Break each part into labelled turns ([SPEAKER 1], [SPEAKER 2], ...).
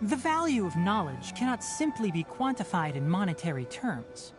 [SPEAKER 1] The value of knowledge cannot simply be quantified in monetary terms.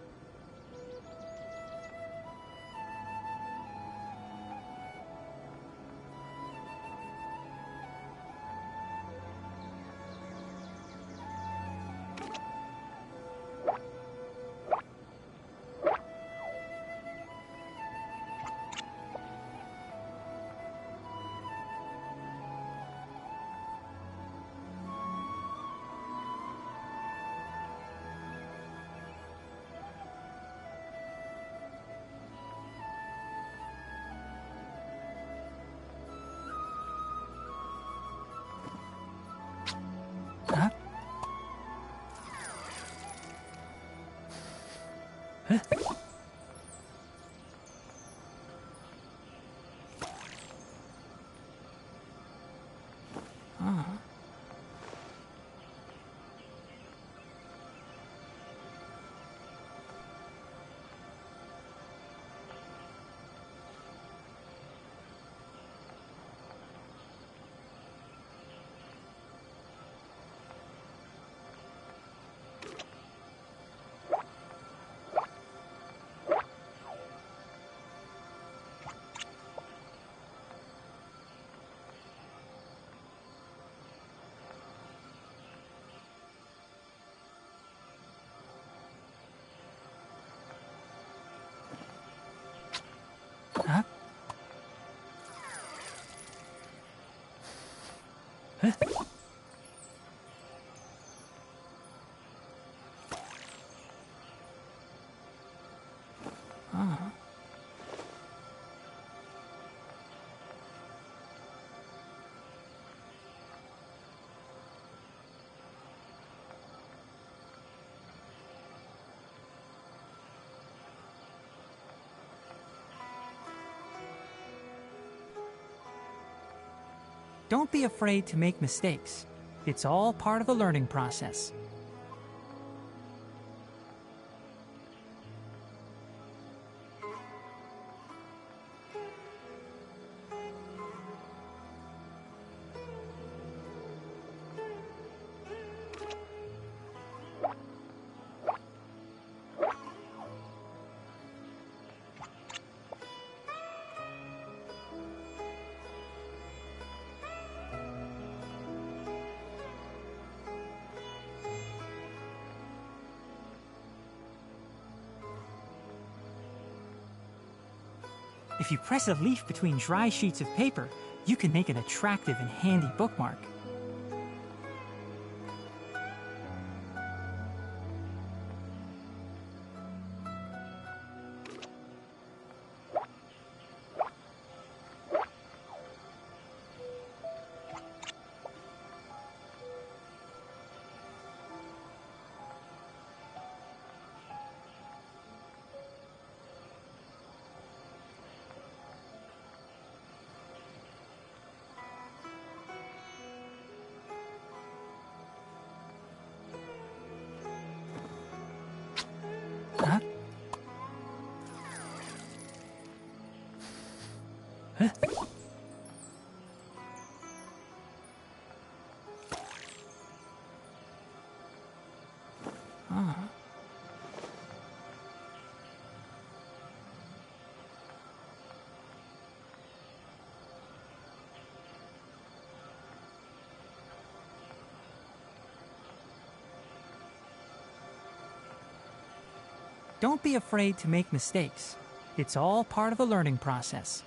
[SPEAKER 1] Don't be afraid to make mistakes. It's all part of the learning process. If you press a leaf between dry sheets of paper, you can make an attractive and handy bookmark. Don't be afraid to make mistakes. It's all part of the learning process.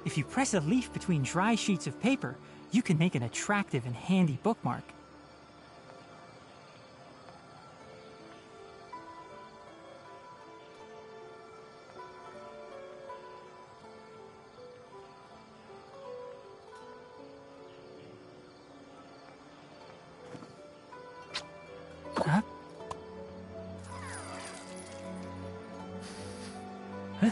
[SPEAKER 1] If you press a leaf between dry sheets of paper, you can make an attractive and handy bookmark. Huh? Huh?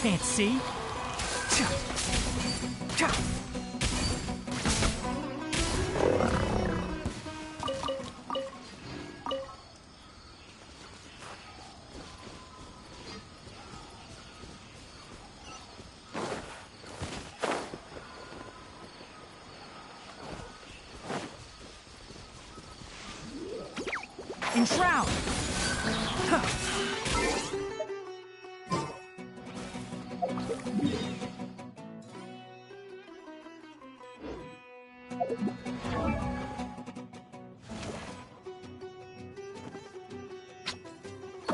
[SPEAKER 1] Can't see. Enshroud! Huh?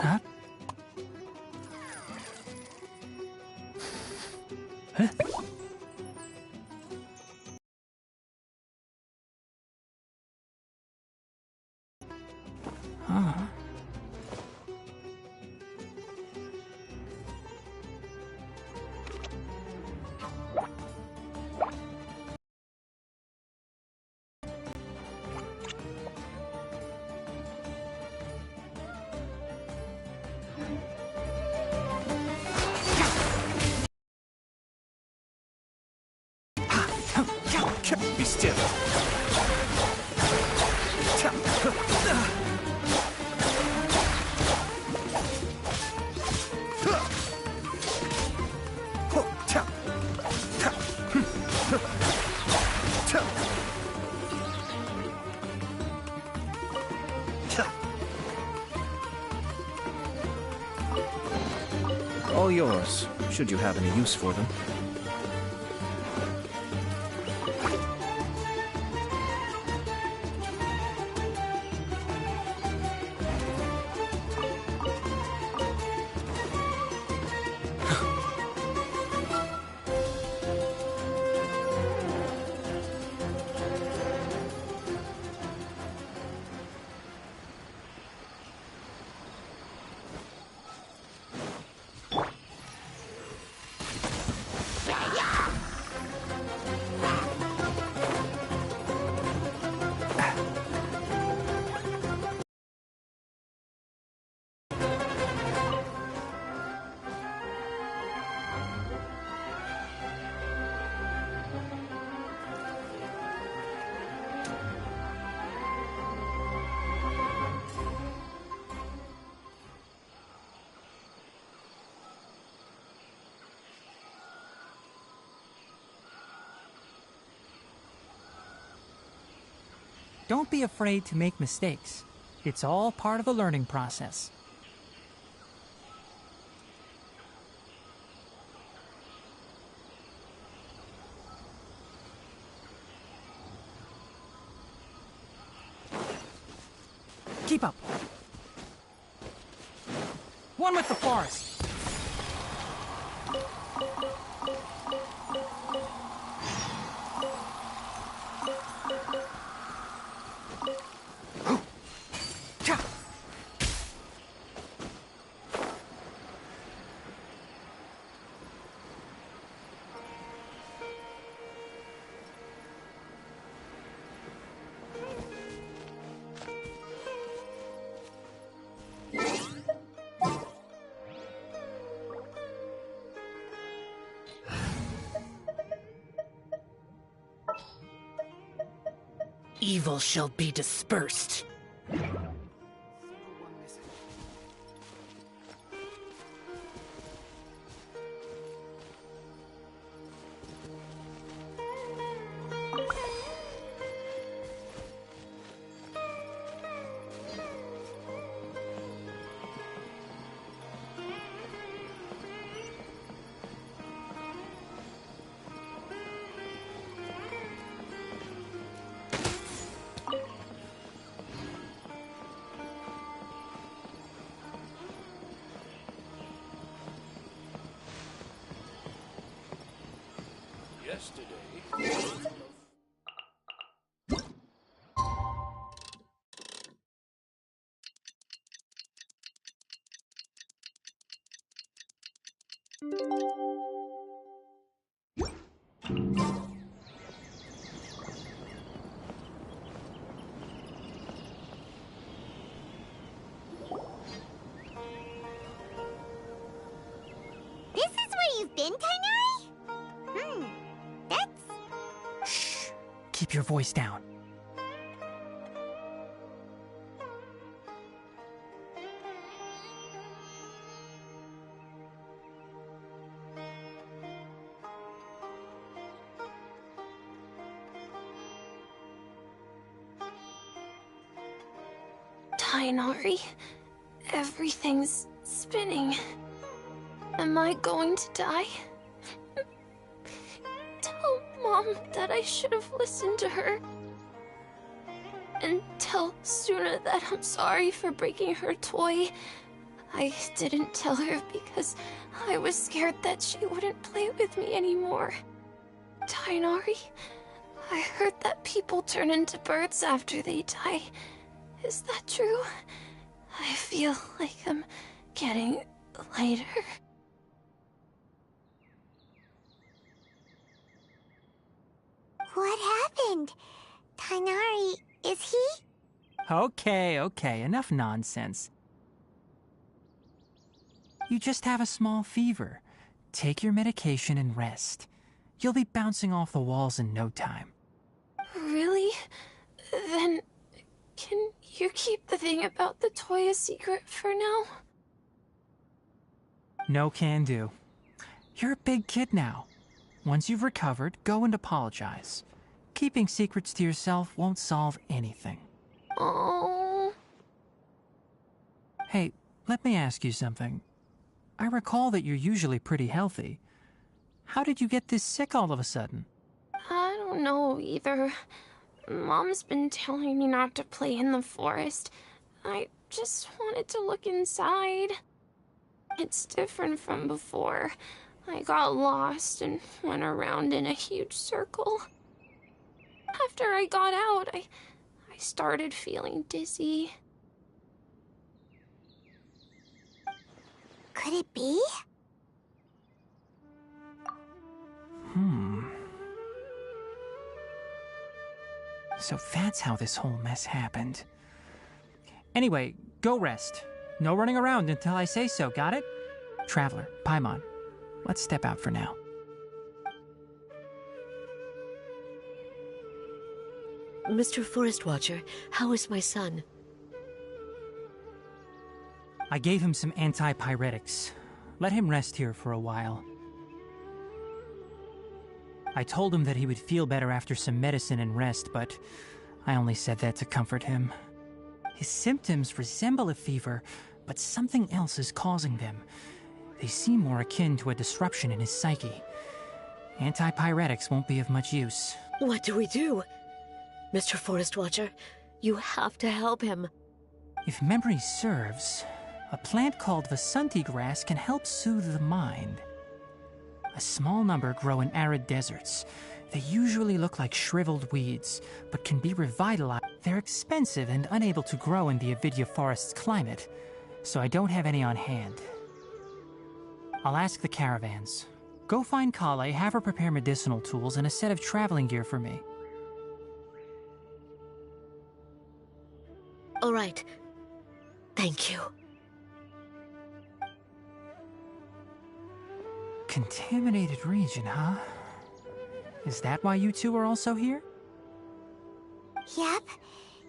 [SPEAKER 1] Huh? Huh?
[SPEAKER 2] Be still. All yours, should you have any use for them.
[SPEAKER 1] Don't be afraid to make mistakes. It's all part of the learning process. Keep up. One with the forest.
[SPEAKER 3] evil shall be dispersed.
[SPEAKER 4] This is where you've been, Tighnari? That's...
[SPEAKER 1] Shh! Keep your voice down.
[SPEAKER 5] Tighnari, everything's spinning. Am I going to die? Tell Mom that I should have listened to her. And tell Suna that I'm sorry for breaking her toy. I didn't tell her because I was scared that she wouldn't play with me anymore. Tighnari, I heard that people turn into birds after they die. Is that true? I feel like I'm getting lighter.
[SPEAKER 4] What happened? Tighnari, is he?
[SPEAKER 1] Okay, enough nonsense. You just have a small fever. Take your medication and rest. You'll be bouncing off the walls in no time.
[SPEAKER 5] Really? Then, can you keep the thing about the toy a secret for now?
[SPEAKER 1] No can do. You're a big kid now. Once you've recovered, go and apologize. Keeping secrets to yourself won't solve anything.
[SPEAKER 5] Oh.
[SPEAKER 1] Hey, let me ask you something. I recall that you're usually pretty healthy. How did you get this sick all of a sudden?
[SPEAKER 5] I don't know either. Mom's been telling me not to play in the forest. I just wanted to look inside. It's different from before. I got lost and went around in a huge circle. After I got out, I started feeling dizzy.
[SPEAKER 4] Could it be?
[SPEAKER 1] So that's how this whole mess happened. Anyway, go rest. No running around until I say so, got it? Traveler, Paimon, let's step out for now.
[SPEAKER 6] Mr. Forest Watcher, how is my son?
[SPEAKER 1] I gave him some antipyretics. Let him rest here for a while. I told him that he would feel better after some medicine and rest, but I only said that to comfort him. His symptoms resemble a fever, but something else is causing them. They seem more akin to a disruption in his psyche. Antipyretics won't be of much use.
[SPEAKER 6] What do we do? Mr. Forest Watcher, you have to help him.
[SPEAKER 1] If memory serves, a plant called Vasanti grass can help soothe the mind. A small number grow in arid deserts. They usually look like shriveled weeds, but can be revitalized. They're expensive and unable to grow in the Avidya forest's climate, so I don't have any on hand. I'll ask the caravans. Go find Kale, have her prepare medicinal tools and a set of traveling gear for me.
[SPEAKER 6] All right. Thank you.
[SPEAKER 1] Contaminated region, huh? Is that why you two are also here?
[SPEAKER 4] Yep.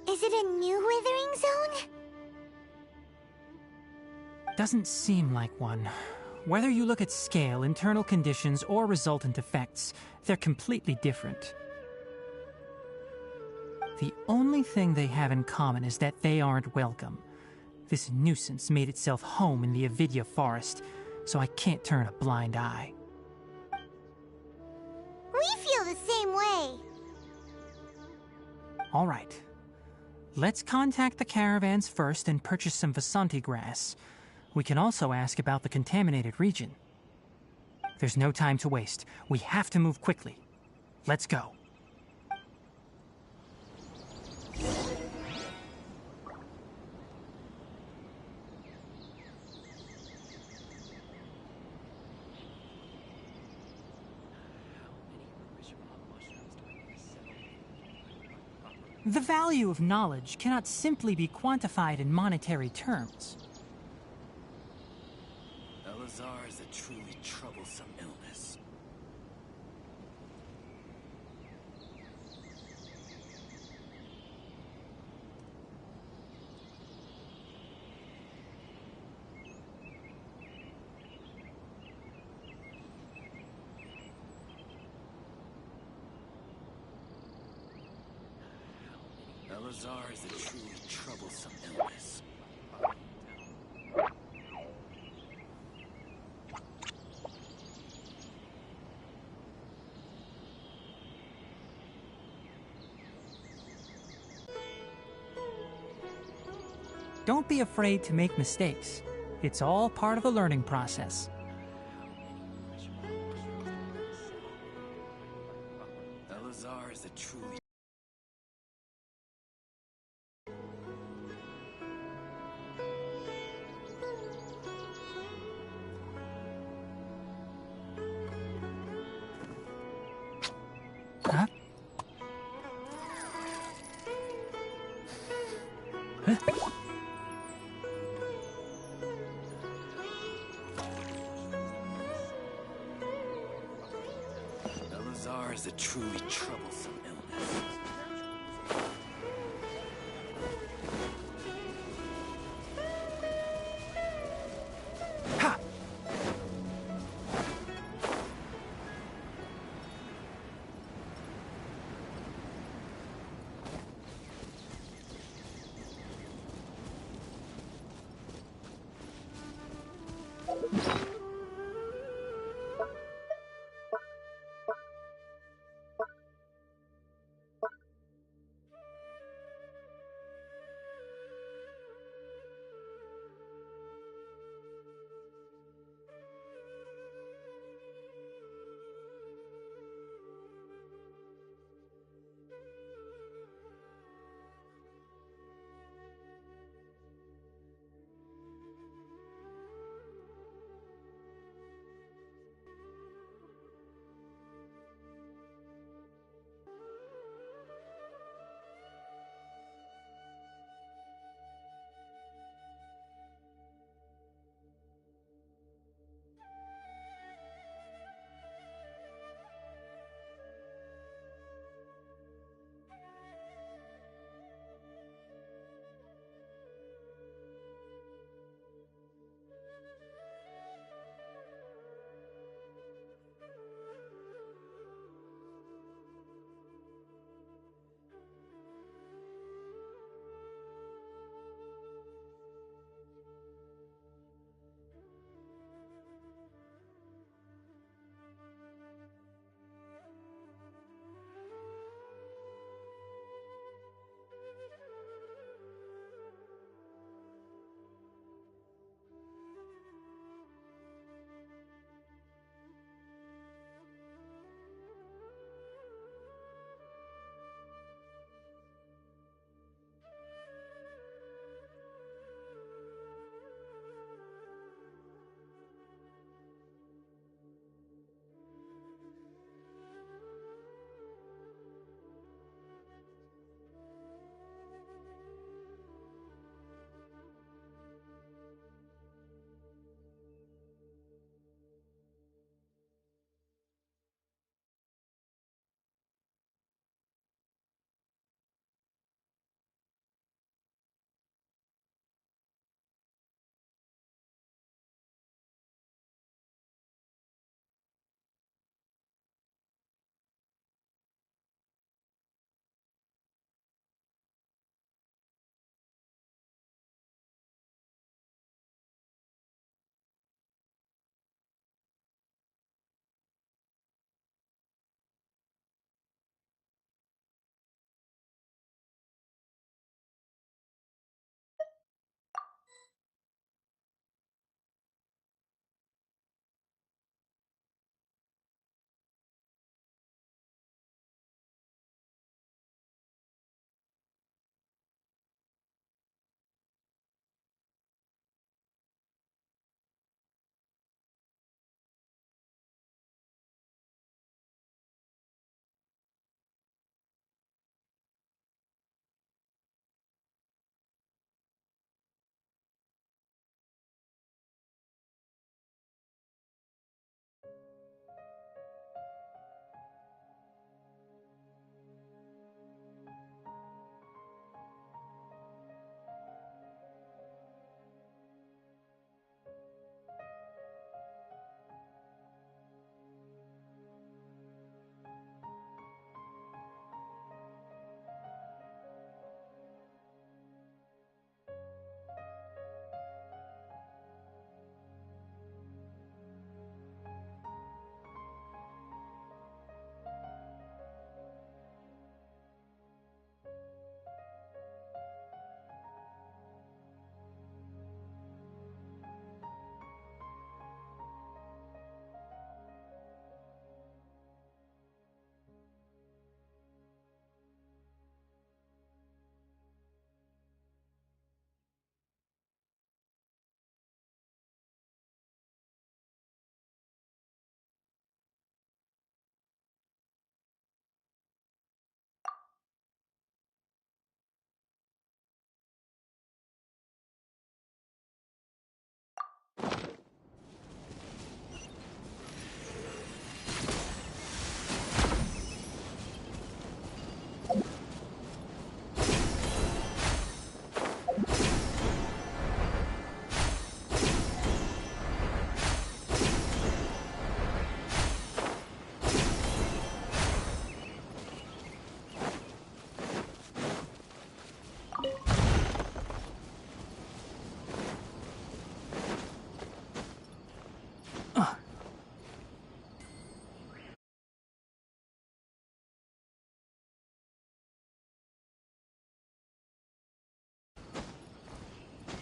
[SPEAKER 4] Is it a new withering zone?
[SPEAKER 1] Doesn't seem like one. Whether you look at scale, internal conditions, or resultant effects, they're completely different. The only thing they have in common is that they aren't welcome. This nuisance made itself home in the Avidya forest, so I can't turn a blind eye.
[SPEAKER 4] We feel the same way.
[SPEAKER 1] All right. Let's contact the caravans first and purchase some Vasanti grass. We can also ask about the contaminated region. There's no time to waste. We have to move quickly. Let's go. The value of knowledge cannot simply be quantified in monetary terms.
[SPEAKER 7] Elazar is a truly troublesome illness. Elazar is a truly troublesome illness.
[SPEAKER 1] Don't be afraid to make mistakes. It's all part of the learning process.
[SPEAKER 7] Elazar is a truly...
[SPEAKER 1] Huh? Huh?
[SPEAKER 7] Elazar is a truly troublesome illness.
[SPEAKER 1] Ha!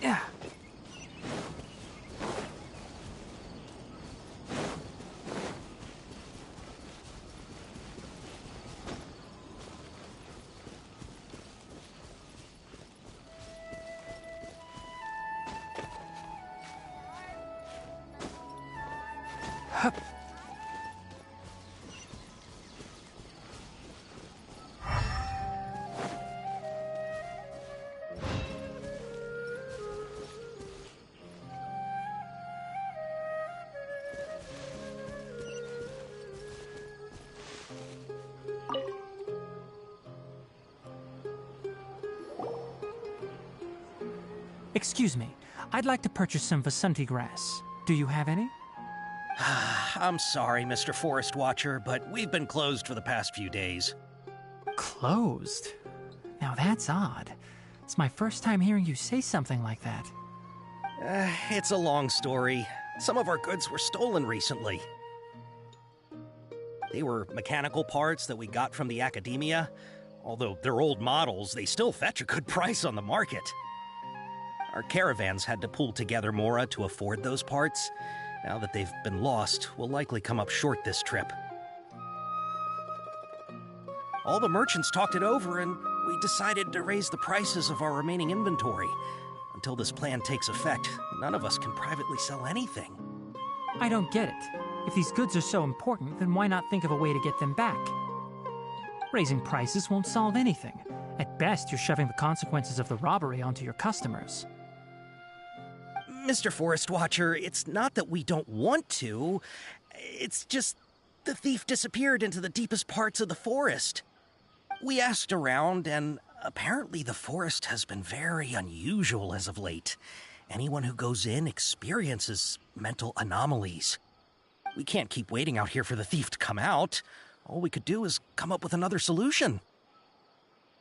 [SPEAKER 1] Yeah. Hup. Excuse me, I'd like to purchase some Vasanti grass. Do you have any?
[SPEAKER 8] I'm sorry, Mr. Forest Watcher, but we've been closed for the past few days.
[SPEAKER 1] Closed? Now that's odd. It's my first time hearing you say something like that.
[SPEAKER 8] It's a long story. Some of our goods were stolen recently. They were mechanical parts that we got from the academia. Although they're old models, they still fetch a good price on the market. Our caravans had to pull together more to afford those parts. Now that they've been lost, we'll likely come up short this trip. All the merchants talked it over, and we decided to raise the prices of our remaining inventory. Until this plan takes effect, none of us can privately sell anything.
[SPEAKER 1] I don't get it. If these goods are so important, then why not think of a way to get them back? Raising prices won't solve anything. At best, you're shoving the consequences of the robbery onto your customers.
[SPEAKER 8] Mr. Forest Watcher, it's not that we don't want to. It's just the thief disappeared into the deepest parts of the forest. We asked around, and apparently the forest has been very unusual as of late. Anyone who goes in experiences mental anomalies. We can't keep waiting out here for the thief to come out. All we could do is come up with another solution.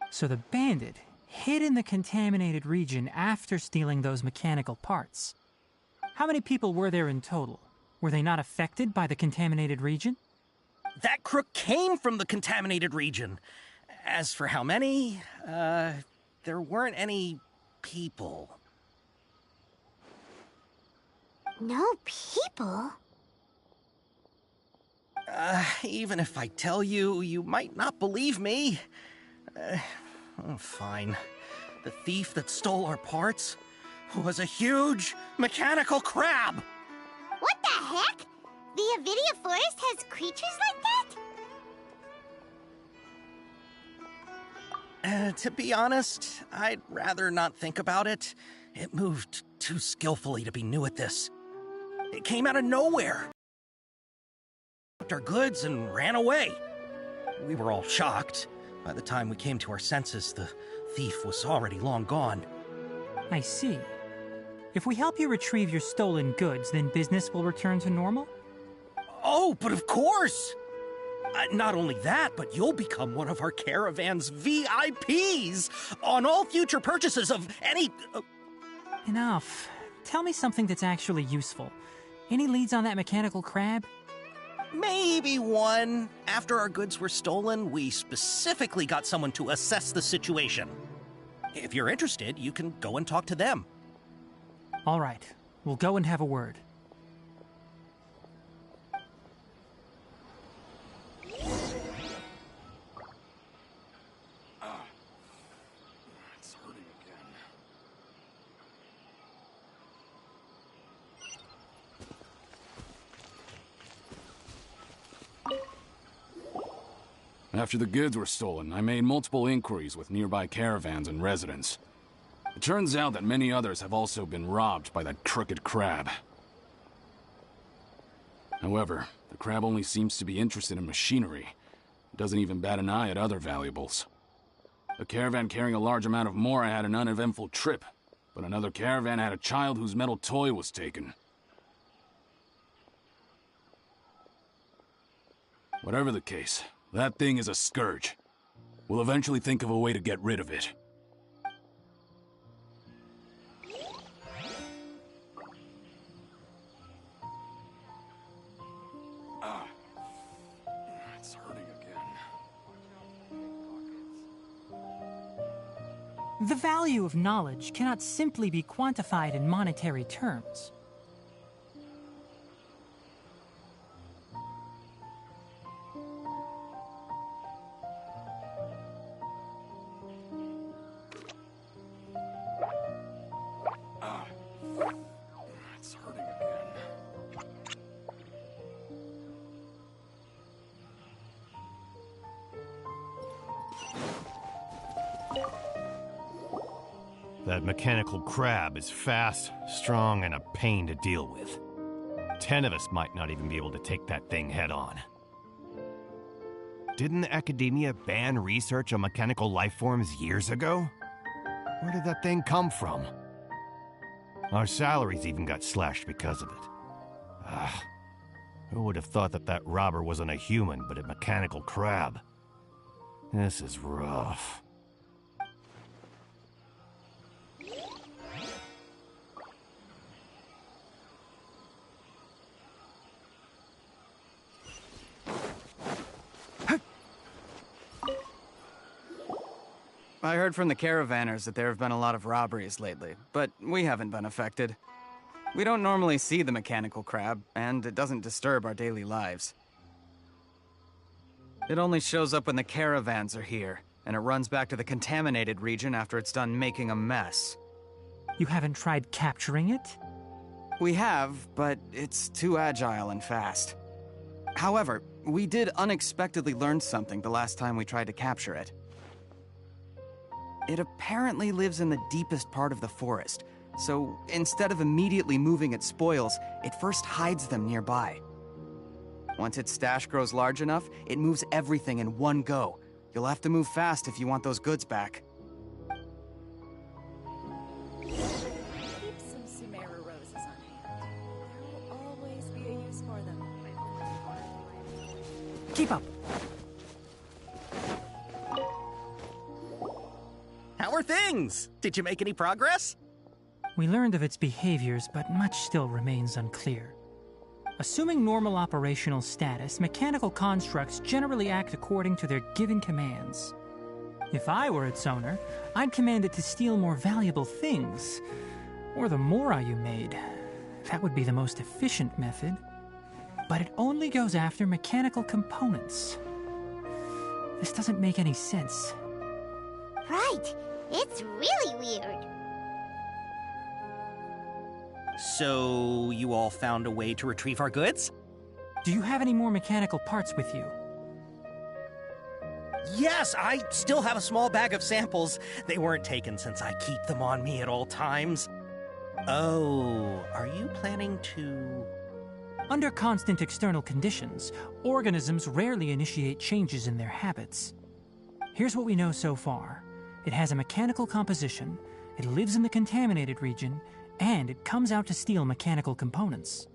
[SPEAKER 1] So the bandit hid in the contaminated region after stealing those mechanical parts. How many people were there in total? Were they not affected by the contaminated region?
[SPEAKER 8] That crook came from the contaminated region. As for how many, there weren't any people.
[SPEAKER 4] No people?
[SPEAKER 8] Even if I tell you, you might not believe me. Fine. The thief that stole our parts was a huge mechanical crab!
[SPEAKER 4] What the heck? The Avidia Forest has creatures like that?
[SPEAKER 8] To be honest, I'd rather not think about it. It moved too skillfully to be new at this. It came out of nowhere. Took our goods and ran away. We were all shocked. By the time we came to our senses, the thief was already long gone.
[SPEAKER 1] I see. If we help you retrieve your stolen goods, then business will return to normal?
[SPEAKER 8] Oh, but of course! Not only that, but you'll become one of our caravan's VIPs on all future purchases of any...
[SPEAKER 1] Enough. Tell me something that's actually useful. Any leads on that mechanical crab?
[SPEAKER 8] Maybe one. After our goods were stolen, we specifically got someone to assess the situation. If you're interested, you can go and talk to them.
[SPEAKER 1] All right. We'll go and have a word.
[SPEAKER 7] It's hurting again.
[SPEAKER 9] After the goods were stolen, I made multiple inquiries with nearby caravans and residents. It turns out that many others have also been robbed by that crooked crab. However, the crab only seems to be interested in machinery. It doesn't even bat an eye at other valuables. A caravan carrying a large amount of mora had an uneventful trip, but another caravan had a child whose metal toy was taken. Whatever the case, that thing is a scourge. We'll eventually think of a way to get rid of it.
[SPEAKER 7] It's hurting again.
[SPEAKER 1] The value of knowledge cannot simply be quantified in monetary terms.
[SPEAKER 9] It's hurting again.
[SPEAKER 10] That mechanical crab is fast, strong, and a pain to deal with. 10 of us might not even be able to take that thing head on. Didn't academia ban research on mechanical life forms years ago? Where did that thing come from? Our salaries even got slashed because of it. Who would have thought that that robber wasn't a human, but a mechanical crab? This is rough.
[SPEAKER 2] I heard from the caravanners that there have been a lot of robberies lately, but we haven't been affected. We don't normally see the mechanical crab, and it doesn't disturb our daily lives. It only shows up when the caravans are here, and it runs back to the contaminated region after it's done making a mess.
[SPEAKER 1] You haven't tried capturing it?
[SPEAKER 2] We have, but it's too agile and fast. However, we did unexpectedly learn something the last time we tried to capture it. It apparently lives in the deepest part of the forest, so instead of immediately moving its spoils, it first hides them nearby. Once its stash grows large enough, it moves everything in one go. You'll have to move fast if you want those goods back.
[SPEAKER 11] Keep some Sumeru roses on hand. There will always be a use for them.
[SPEAKER 1] Keep up.
[SPEAKER 8] How are things? Did you make any progress?
[SPEAKER 1] We learned of its behaviors, but much still remains unclear. Assuming normal operational status, mechanical constructs generally act according to their given commands. If I were its owner, I'd command it to steal more valuable things. Or the mora you made. That would be the most efficient method. But it only goes after mechanical components. This doesn't make any sense.
[SPEAKER 4] Right. It's really weird.
[SPEAKER 8] So, you all found a way to retrieve our goods?
[SPEAKER 1] Do you have any more mechanical parts with you?
[SPEAKER 8] Yes, I still have a small bag of samples. They weren't taken since I keep them on me at all times. Oh, are you planning to...
[SPEAKER 1] Under constant external conditions, organisms rarely initiate changes in their habits. Here's what we know so far. It has a mechanical composition, it lives in the contaminated region, and it comes out to steal mechanical components.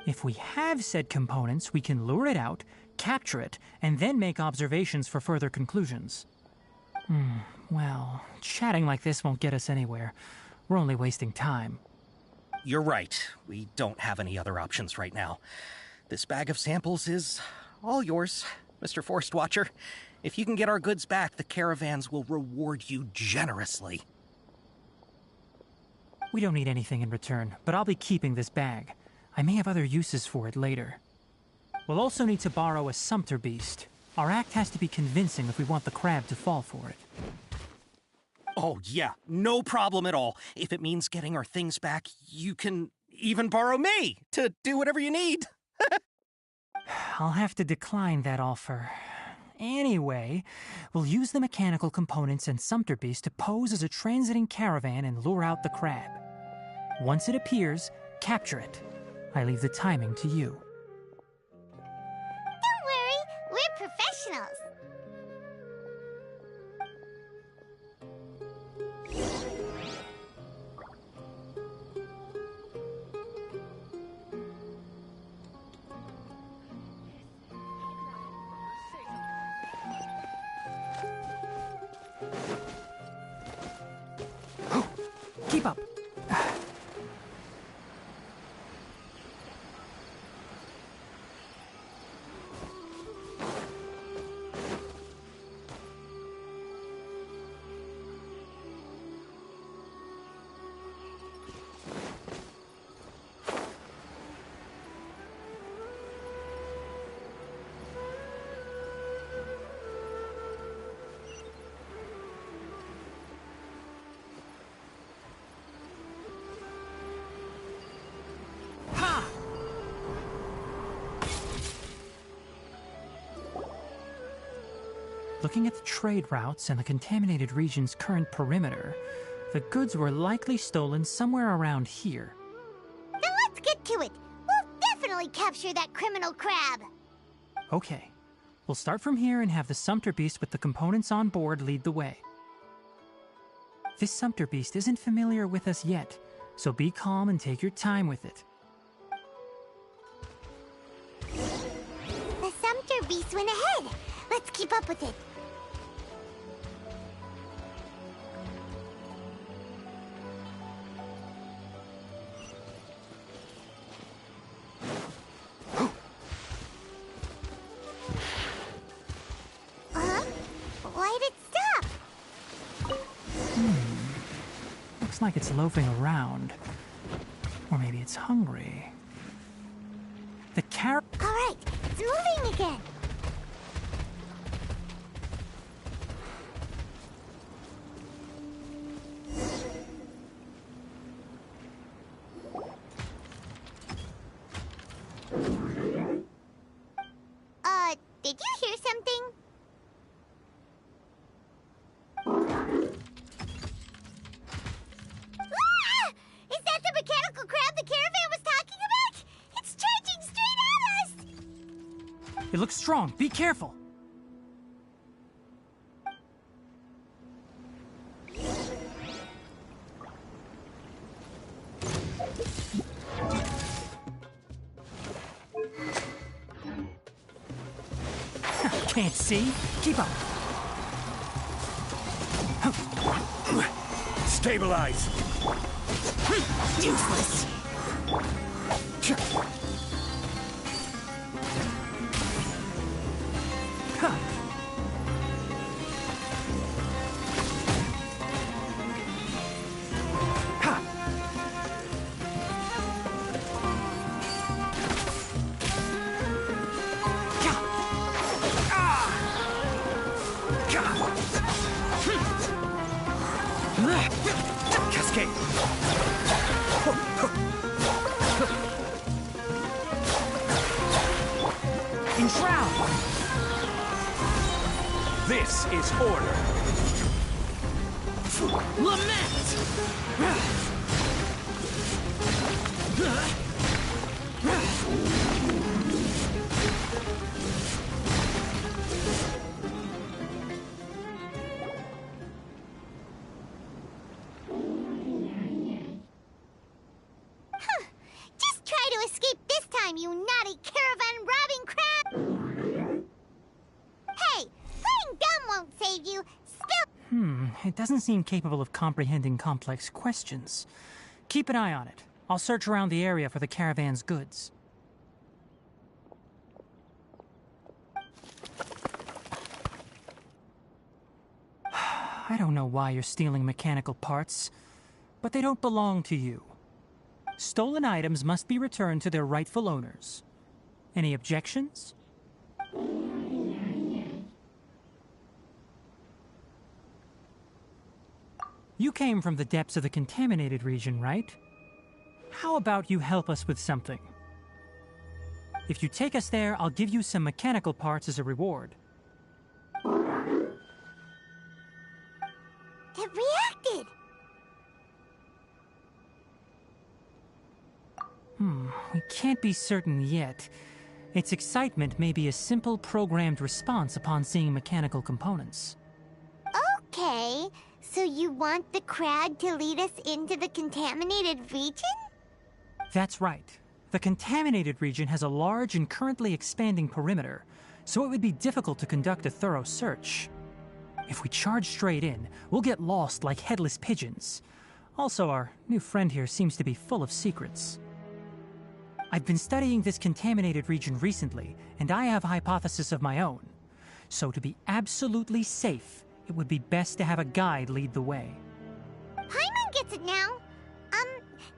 [SPEAKER 1] If we have said components, we can lure it out, capture it, and then make observations for further conclusions. Well, chatting like this won't get us anywhere. We're only wasting time.
[SPEAKER 8] You're right. We don't have any other options right now. This bag of samples is all yours, Mr. Forest Watcher. If you can get our goods back, the caravans will reward you generously.
[SPEAKER 1] We don't need anything in return, but I'll be keeping this bag. I may have other uses for it later. We'll also need to borrow a sumpter beast. Our act has to be convincing if we want the crab to fall for it.
[SPEAKER 8] Oh, yeah, no problem at all. If it means getting our things back, you can even borrow me to do whatever you need.
[SPEAKER 1] I'll have to decline that offer. Anyway, we'll use the mechanical components and sumpter beast to pose as a transiting caravan and lure out the crab. Once it appears, capture it. I leave the timing to you.
[SPEAKER 4] Don't worry, we're professionals.
[SPEAKER 1] Keep up. Looking at the trade routes and the contaminated region's current perimeter, the goods were likely stolen somewhere around here.
[SPEAKER 4] Then let's get to it. We'll definitely capture that criminal crab.
[SPEAKER 1] Okay. We'll start from here and have the Sumpter Beast with the components on board lead the way. This Sumpter Beast isn't familiar with us yet, so be calm and take your time with it.
[SPEAKER 4] The Sumpter Beast went ahead. Let's keep up with it. Why'd it stop?
[SPEAKER 1] Looks like it's loafing around. Or maybe it's hungry. The
[SPEAKER 4] All right, it's moving again. Did you hear something? Ah! Is that the mechanical crab the caravan was talking about? It's charging straight at us!
[SPEAKER 1] It looks strong. Be careful. Can't see. Keep up.
[SPEAKER 7] Stabilize.
[SPEAKER 4] Useless.
[SPEAKER 7] Cascade.
[SPEAKER 1] Enshroud.
[SPEAKER 7] This is order.
[SPEAKER 3] Lament!
[SPEAKER 4] Just try to escape this time, you naughty caravan-robbing crab! Hey, playing dumb won't save you. Still...
[SPEAKER 1] It doesn't seem capable of comprehending complex questions. Keep an eye on it. I'll search around the area for the caravan's goods. I don't know why you're stealing mechanical parts, but they don't belong to you. Stolen items must be returned to their rightful owners. Any objections? You came from the depths of the contaminated region, right? How about you help us with something? If you take us there, I'll give you some mechanical parts as a reward.
[SPEAKER 4] It reacted!
[SPEAKER 1] We can't be certain yet. Its excitement may be a simple programmed response upon seeing mechanical components.
[SPEAKER 4] Okay, so you want the crab to lead us into the contaminated region?
[SPEAKER 1] That's right. The contaminated region has a large and currently expanding perimeter, so it would be difficult to conduct a thorough search. If we charge straight in, we'll get lost like headless pigeons. Also, our new friend here seems to be full of secrets. I've been studying this contaminated region recently, and I have a hypothesis of my own. So to be absolutely safe, it would be best to have a guide lead the way.
[SPEAKER 4] Paimon gets it now.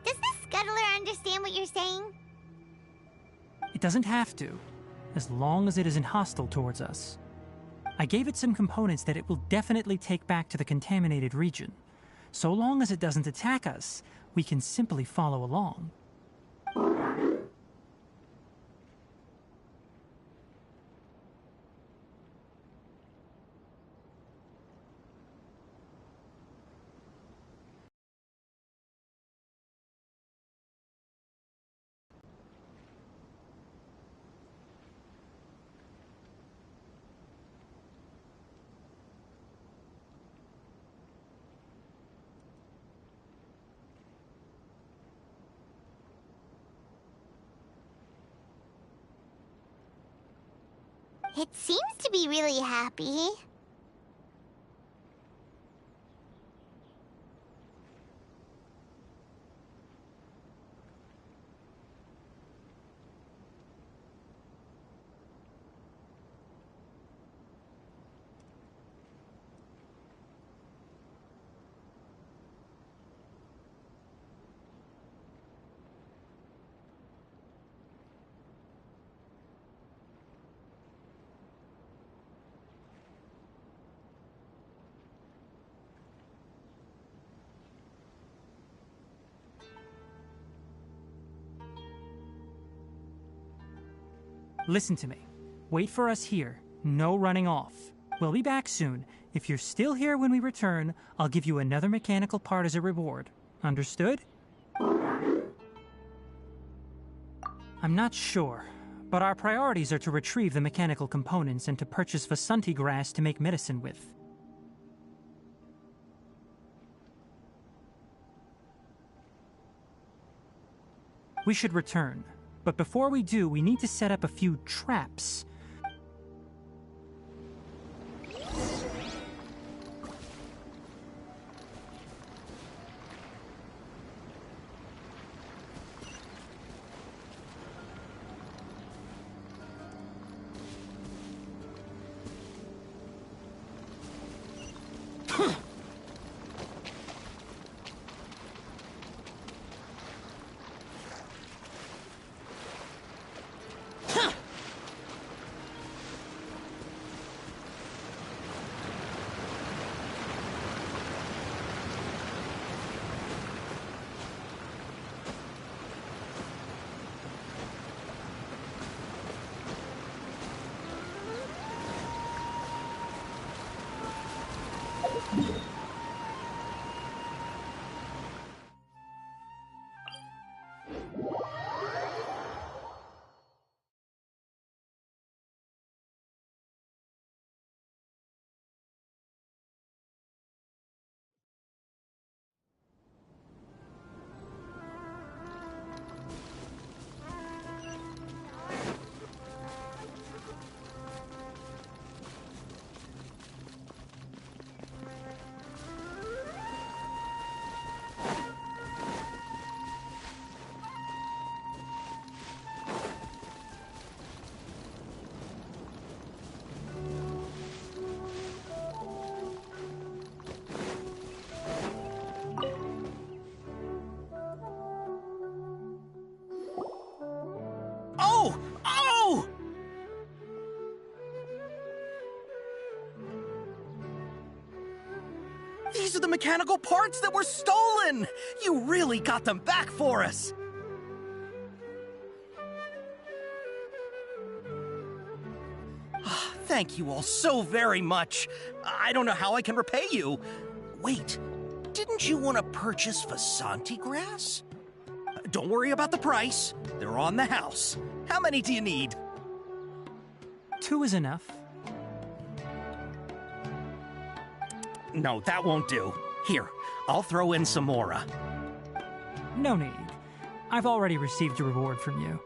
[SPEAKER 4] Does this scuttler understand what you're saying?
[SPEAKER 1] It doesn't have to, as long as it isn't hostile towards us. I gave it some components that it will definitely take back to the contaminated region. So long as it doesn't attack us, we can simply follow along.
[SPEAKER 4] It seems to be really happy.
[SPEAKER 1] Listen to me. Wait for us here. No running off. We'll be back soon. If you're still here when we return, I'll give you another mechanical part as a reward. Understood? I'm not sure, but our priorities are to retrieve the mechanical components and to purchase Vasanti grass to make medicine with. We should return. But before we do, we need to set up a few traps.
[SPEAKER 8] Oh! Oh! These are the mechanical parts that were stolen! You really got them back for us! Thank you all so very much. I don't know how I can repay you. Wait, didn't you want to purchase Vasanti grass? Don't worry about the price. They're on the house. How many do you need?
[SPEAKER 1] 2 is enough.
[SPEAKER 8] No, that won't do. Here, I'll throw in some more.
[SPEAKER 1] No need. I've already received a reward from you.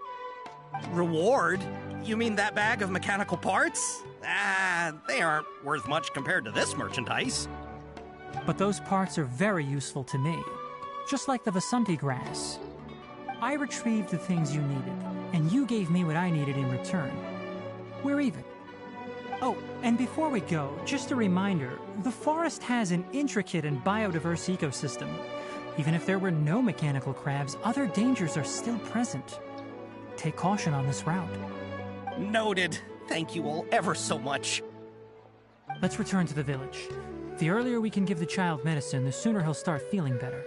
[SPEAKER 8] Reward? You mean that bag of mechanical parts? They aren't worth much compared to this merchandise.
[SPEAKER 1] But those parts are very useful to me. Just like the Vasanti grass. I retrieved the things you needed, and you gave me what I needed in return. We're even. Oh, and before we go, just a reminder, the forest has an intricate and biodiverse ecosystem. Even if there were no mechanical crabs, other dangers are still present. Take caution on this route.
[SPEAKER 8] Noted. Thank you all ever so much.
[SPEAKER 1] Let's return to the village. The earlier we can give the child medicine, the sooner he'll start feeling better.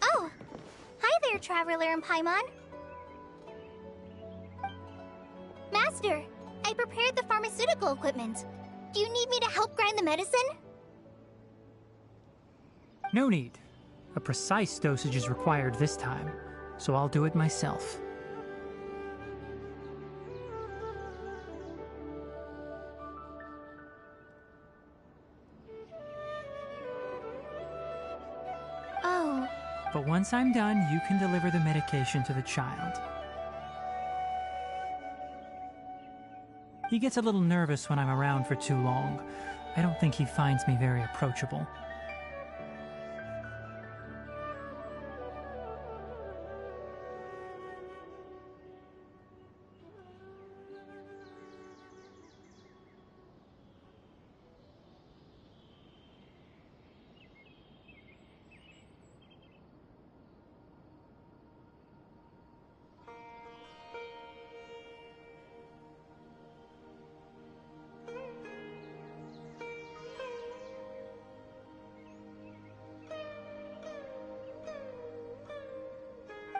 [SPEAKER 4] Oh! Hi there, Traveler and Paimon. Master, I prepared the pharmaceutical equipment. Do you need me to help grind the medicine?
[SPEAKER 1] No need. A precise dosage is required this time, so I'll do it myself.
[SPEAKER 4] Oh.
[SPEAKER 1] But once I'm done, you can deliver the medication to the child. He gets a little nervous when I'm around for too long. I don't think he finds me very approachable.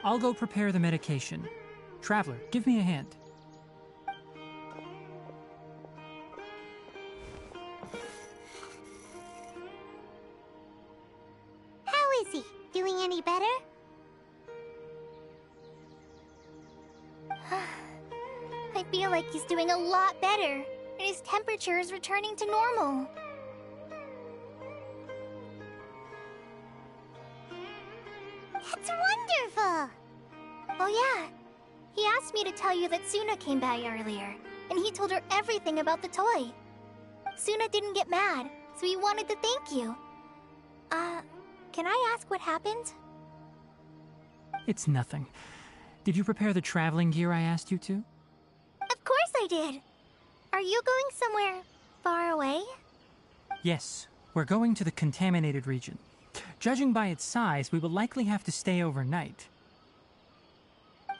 [SPEAKER 1] I'll go prepare the medication. Traveler, give me a hand.
[SPEAKER 4] How is he? Doing any better? I feel like he's doing a lot better, and his temperature is returning to normal. That's wonderful! Oh yeah, he asked me to tell you that Suna came by earlier, and he told her everything about the toy. Suna didn't get mad, so he wanted to thank you. Can I ask what happened?
[SPEAKER 1] It's nothing. Did you prepare the traveling gear I asked you to?
[SPEAKER 4] Of course I did! Are you going somewhere far away?
[SPEAKER 1] Yes, we're going to the contaminated region. Judging by its size, we will likely have to stay overnight.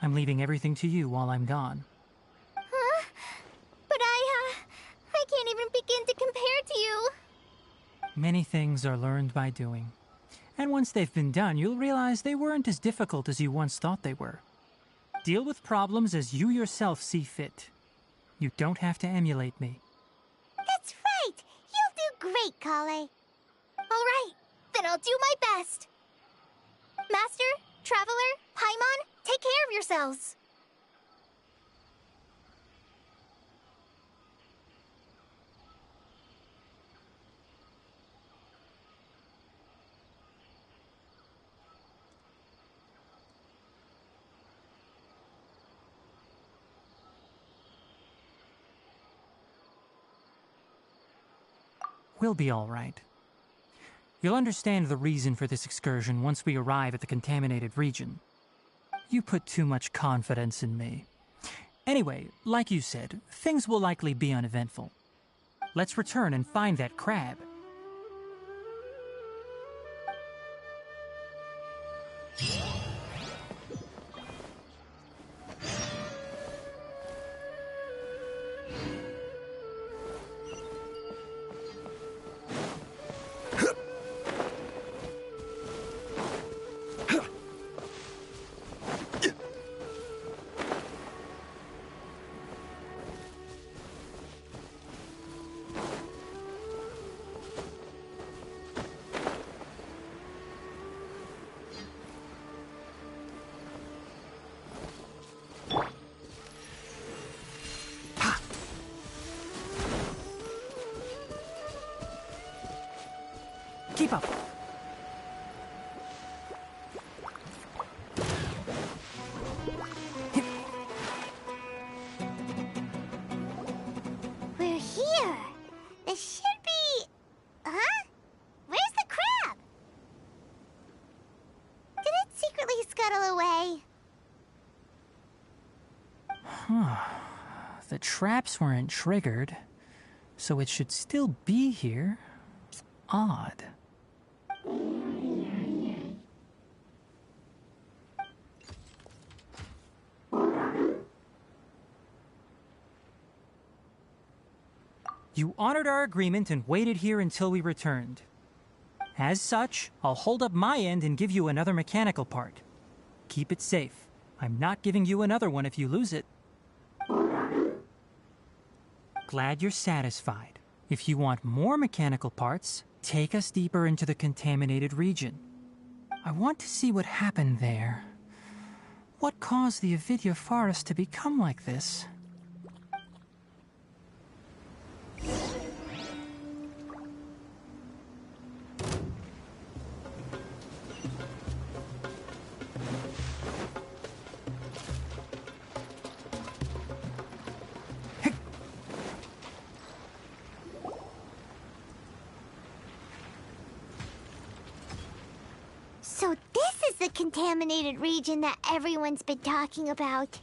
[SPEAKER 1] I'm leaving everything to you while I'm gone.
[SPEAKER 4] Huh? But I can't even begin to compare to you.
[SPEAKER 1] Many things are learned by doing. And once they've been done, you'll realize they weren't as difficult as you once thought they were. Deal with problems as you yourself see fit. You don't have to emulate me.
[SPEAKER 4] That's right! You'll do great, Kale. Alright, then I'll do my best. Master, Traveler, Paimon, take care of yourselves.
[SPEAKER 1] We'll be all right. You'll understand the reason for this excursion once we arrive at the contaminated region. You put too much confidence in me. Anyway, like you said, things will likely be uneventful. Let's return and find that crab. Keep up.
[SPEAKER 4] We're here. This should be... Huh? Where's the crab? Did it secretly scuttle away?
[SPEAKER 1] The traps weren't triggered, so it should still be here. Odd. You honored our agreement and waited here until we returned. As such, I'll hold up my end and give you another mechanical part. Keep it safe. I'm not giving you another one if you lose it. Glad you're satisfied. If you want more mechanical parts, take us deeper into the contaminated region. I want to see what happened there. What caused the Avidya forest to become like this?
[SPEAKER 4] So this is the contaminated region that everyone's been talking about.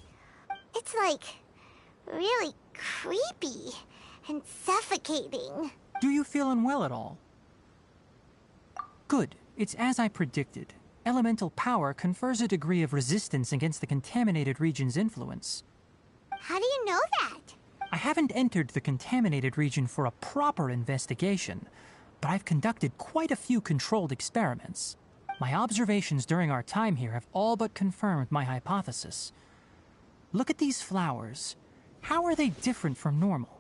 [SPEAKER 4] It's like really creepy and suffocating.
[SPEAKER 1] Do you feel unwell at all? Good. It's as I predicted. Elemental power confers a degree of resistance against the contaminated region's influence.
[SPEAKER 4] How do you know that?
[SPEAKER 1] I haven't entered the contaminated region for a proper investigation, but I've conducted quite a few controlled experiments. My observations during our time here have all but confirmed my hypothesis. Look at these flowers. How are they different from normal?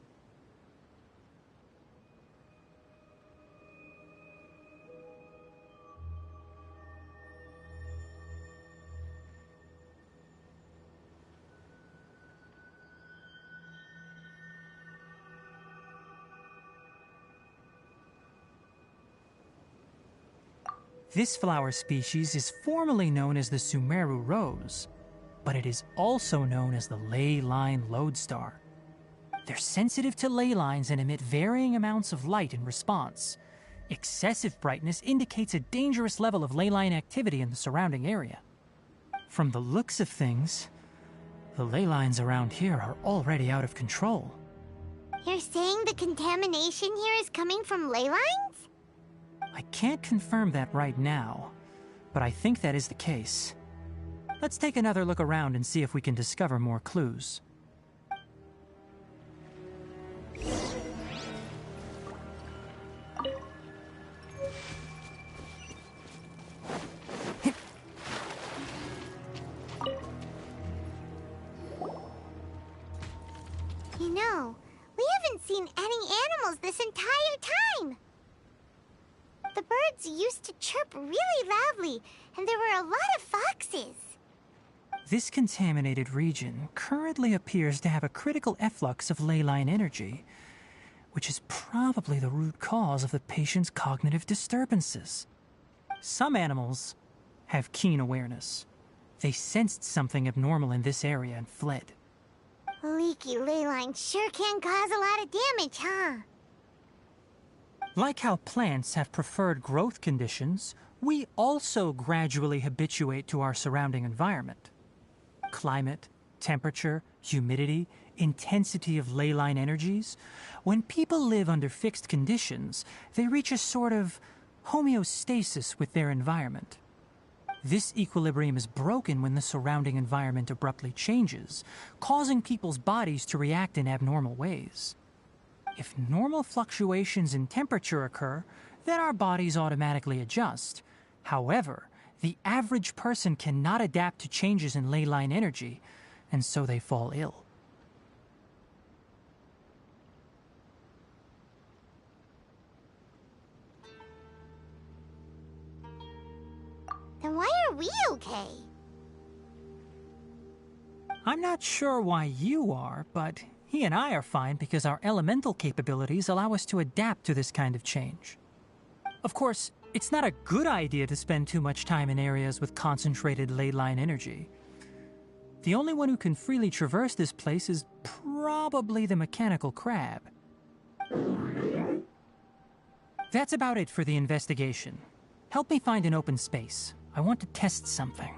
[SPEAKER 1] This flower species is formally known as the Sumeru rose, but it is also known as the ley line lodestar. They're sensitive to ley lines and emit varying amounts of light in response. Excessive brightness indicates a dangerous level of ley line activity in the surrounding area. From the looks of things, the ley lines around here are already out of control.
[SPEAKER 4] You're saying the contamination here is coming from ley lines?
[SPEAKER 1] I can't confirm that right now, but I think that is the case. Let's take another look around and see if we can discover more clues.
[SPEAKER 4] You know, we haven't seen any animals this entire time. The birds used to chirp really loudly, and there were a lot of foxes.
[SPEAKER 1] This contaminated region currently appears to have a critical efflux of ley line energy, which is probably the root cause of the patient's cognitive disturbances. Some animals have keen awareness. They sensed something abnormal in this area and fled.
[SPEAKER 4] Leaky ley lines sure can cause a lot of damage, huh?
[SPEAKER 1] Like how plants have preferred growth conditions, we also gradually habituate to our surrounding environment. Climate, temperature, humidity, intensity of ley line energies. When people live under fixed conditions, they reach a sort of homeostasis with their environment. This equilibrium is broken when the surrounding environment abruptly changes, causing people's bodies to react in abnormal ways. If normal fluctuations in temperature occur, then our bodies automatically adjust. However, the average person cannot adapt to changes in ley line energy, and so they fall ill.
[SPEAKER 4] Then why are we okay?
[SPEAKER 1] I'm not sure why you are, but he and I are fine because our elemental capabilities allow us to adapt to this kind of change. Of course, it's not a good idea to spend too much time in areas with concentrated ley line energy. The only one who can freely traverse this place is probably the mechanical crab. That's about it for the investigation. Help me find an open space. I want to test something.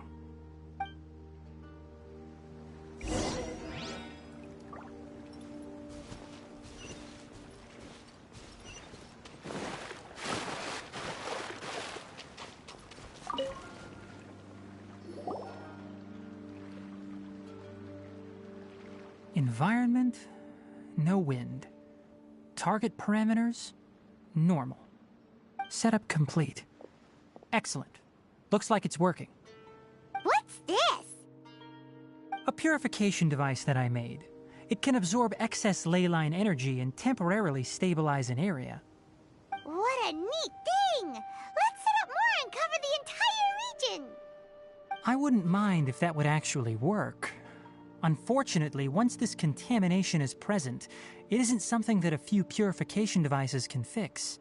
[SPEAKER 1] Environment, no wind. Target parameters, normal. Setup complete. Excellent. Looks like it's working.
[SPEAKER 4] What's this?
[SPEAKER 1] A purification device that I made. It can absorb excess ley line energy and temporarily stabilize an area.
[SPEAKER 4] What a neat thing! Let's set up more and cover the entire region!
[SPEAKER 1] I wouldn't mind if that would actually work. Unfortunately, once this contamination is present, it isn't something that a few purification devices can fix.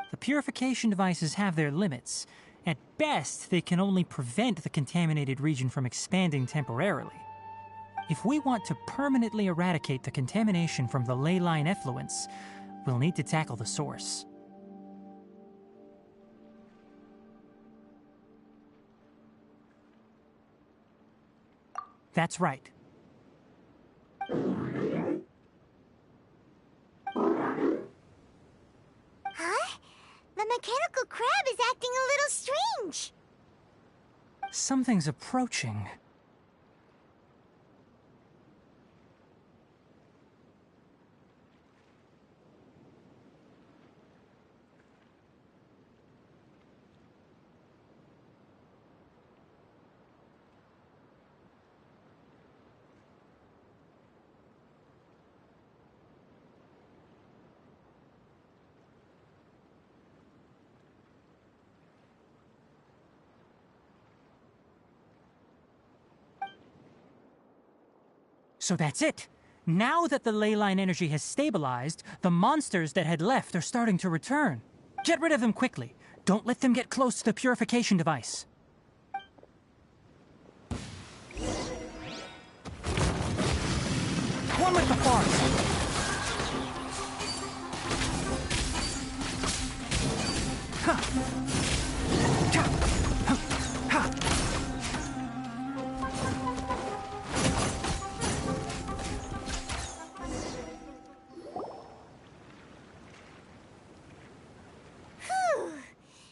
[SPEAKER 1] The purification devices have their limits. At best, they can only prevent the contaminated region from expanding temporarily. If we want to permanently eradicate the contamination from the ley line effluents, we'll need to tackle the source. That's right.
[SPEAKER 4] Huh? The mechanical crab is acting a little strange.
[SPEAKER 1] Something's approaching. So that's it. Now that the ley line energy has stabilized, the monsters that had left are starting to return. Get rid of them quickly. Don't let them get close to the purification device. One with the forest.
[SPEAKER 4] Whew.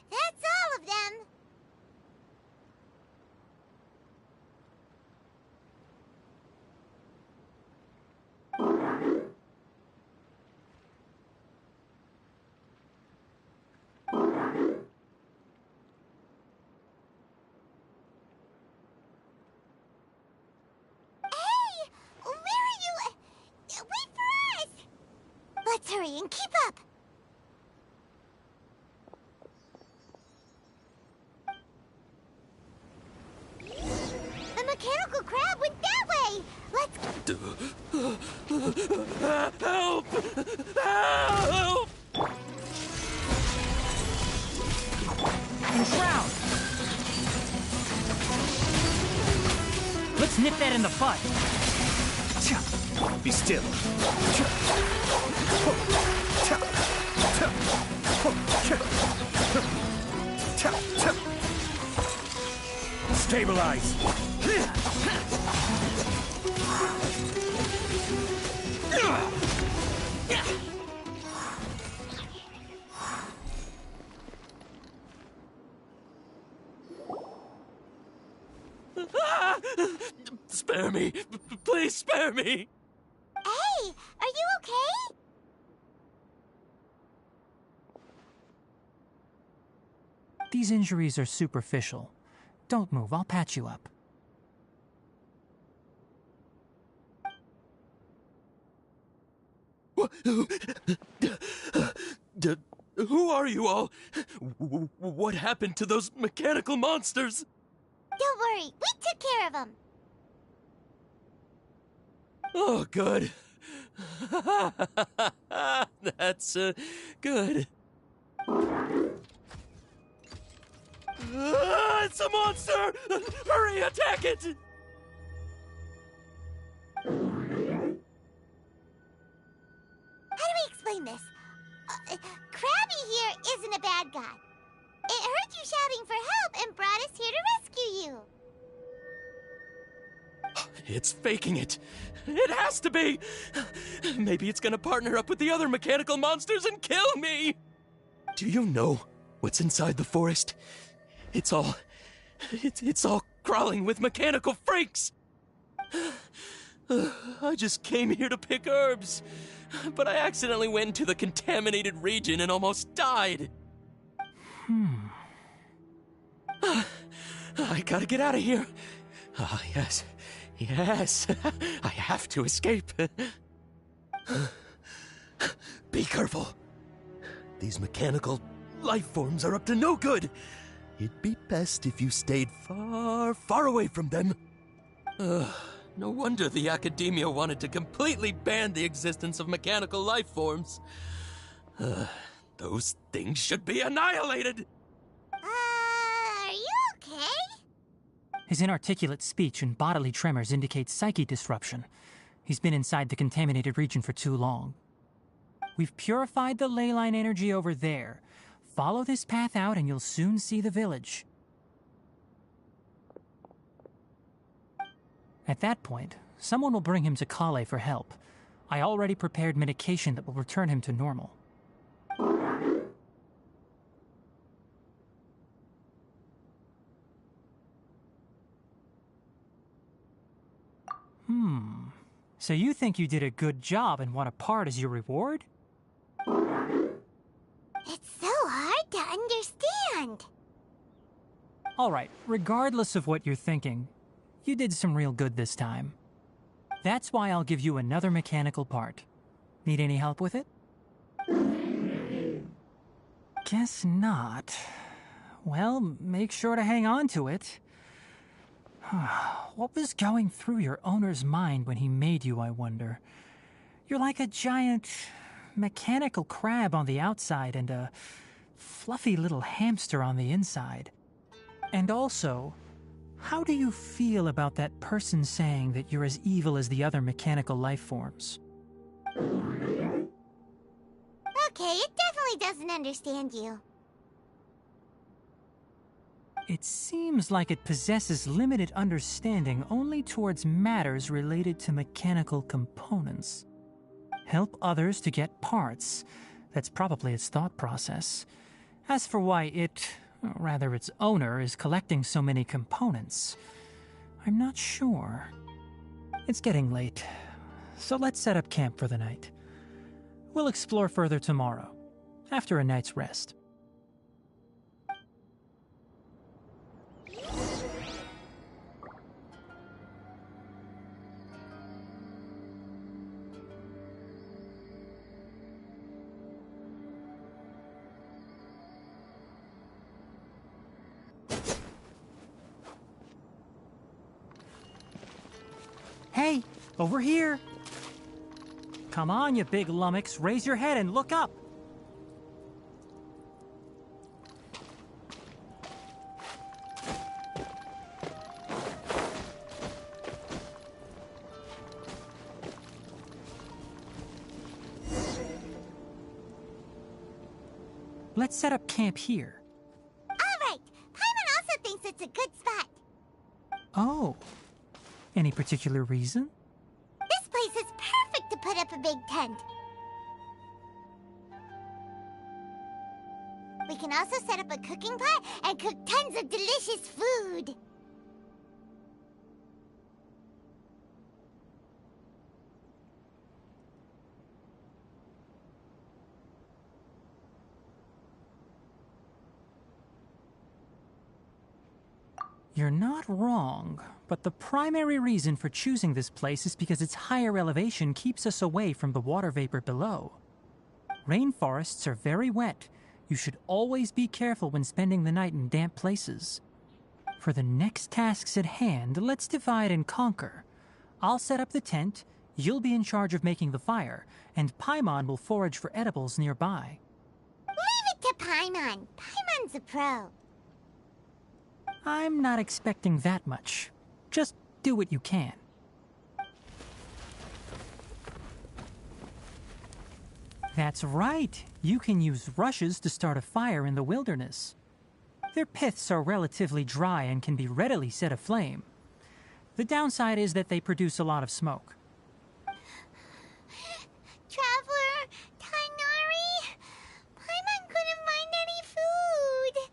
[SPEAKER 4] That's all of them. Hey! Where are you? Wait for us! Let's hurry and keep up! The mechanical crab went that way! Let's...
[SPEAKER 7] Help! Help!
[SPEAKER 1] Enshroud! Let's nip that in the bud.
[SPEAKER 7] Be still. Stabilize! Spare me! Please spare me!
[SPEAKER 4] Hey, are you okay?
[SPEAKER 1] These injuries are superficial. Don't move, I'll patch you up.
[SPEAKER 7] Who are you all? What happened to those mechanical monsters?
[SPEAKER 4] Don't worry, we took care of them.
[SPEAKER 7] Oh, good. That's, good. It's a monster! Hurry, attack it!
[SPEAKER 4] How do we explain this? Krabby here isn't a bad guy. It heard you shouting for help and brought us here to rescue you.
[SPEAKER 7] It's faking it. It has to be. Maybe it's gonna partner up with the other mechanical monsters and kill me. Do you know what's inside the forest? It's all crawling with mechanical freaks. I just came here to pick herbs, but I accidentally went into the contaminated region and almost died. I gotta get out of here. Ah, yes. Yes. I have to escape. Be careful. These mechanical life forms are up to no good. It'd be best if you stayed far, far away from them. No wonder the academia wanted to completely ban the existence of mechanical life forms. Those things should be annihilated!
[SPEAKER 4] Are you okay?
[SPEAKER 1] His inarticulate speech and bodily tremors indicate psyche disruption. He's been inside the contaminated region for too long. We've purified the ley line energy over there. Follow this path out and you'll soon see the village. At that point, someone will bring him to Kale for help. I already prepared medication that will return him to normal. So you think you did a good job and want a part as your reward?
[SPEAKER 4] It's so hard to understand.
[SPEAKER 1] Alright, regardless of what you're thinking, you did some real good this time. That's why I'll give you another mechanical part. Need any help with it? Guess not. Well, make sure to hang on to it. What was going through your owner's mind when he made you, I wonder? You're like a giant mechanical crab on the outside and a fluffy little hamster on the inside. And also, how do you feel about that person saying that you're as evil as the other mechanical life forms?
[SPEAKER 4] Okay, it definitely doesn't understand you.
[SPEAKER 1] It seems like it possesses limited understanding only towards matters related to mechanical components. Help others to get parts. That's probably its thought process. As for why it, or rather its owner, is collecting so many components, I'm not sure. It's getting late, so let's set up camp for the night. We'll explore further tomorrow, after a night's rest. Hey, over here! Come on, you big lummox, raise your head and look up! Let's set up camp here.
[SPEAKER 4] All right, Paimon also thinks it's a good spot.
[SPEAKER 1] Oh. Any particular reason?
[SPEAKER 4] This place is perfect to put up a big tent. We can also set up a cooking pot and cook tons of delicious food.
[SPEAKER 1] You're not wrong, but the primary reason for choosing this place is because its higher elevation keeps us away from the water vapor below. Rainforests are very wet. You should always be careful when spending the night in damp places. For the next tasks at hand, let's divide and conquer. I'll set up the tent, you'll be in charge of making the fire, and Paimon will forage for edibles nearby.
[SPEAKER 4] Leave it to Paimon. Paimon's a pro.
[SPEAKER 1] I'm not expecting that much. Just do what you can. That's right. You can use rushes to start a fire in the wilderness. Their piths are relatively dry and can be readily set aflame. The downside is that they produce a lot of smoke.
[SPEAKER 4] Traveler, Tighnari, Paimon couldn't find any food.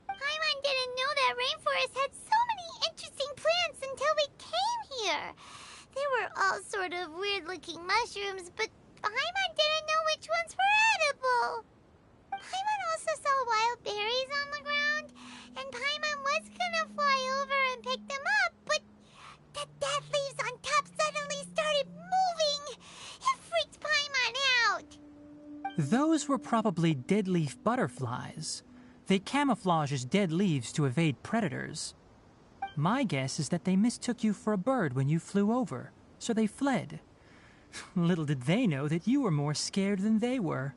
[SPEAKER 4] Paimon didn't know that rainforest had so many interesting plants until we came here. They were all sort of weird-looking mushrooms, but Paimon didn't know which ones were edible. Paimon also saw wild berries on the ground, and Paimon was gonna fly over and pick them up, but the dead leaves on top suddenly started moving. It freaked Paimon out.
[SPEAKER 1] Those were probably deadleaf butterflies. They camouflage as dead leaves to evade predators. My guess is that they mistook you for a bird when you flew over, so they fled. Little did they know that you were more scared than they were.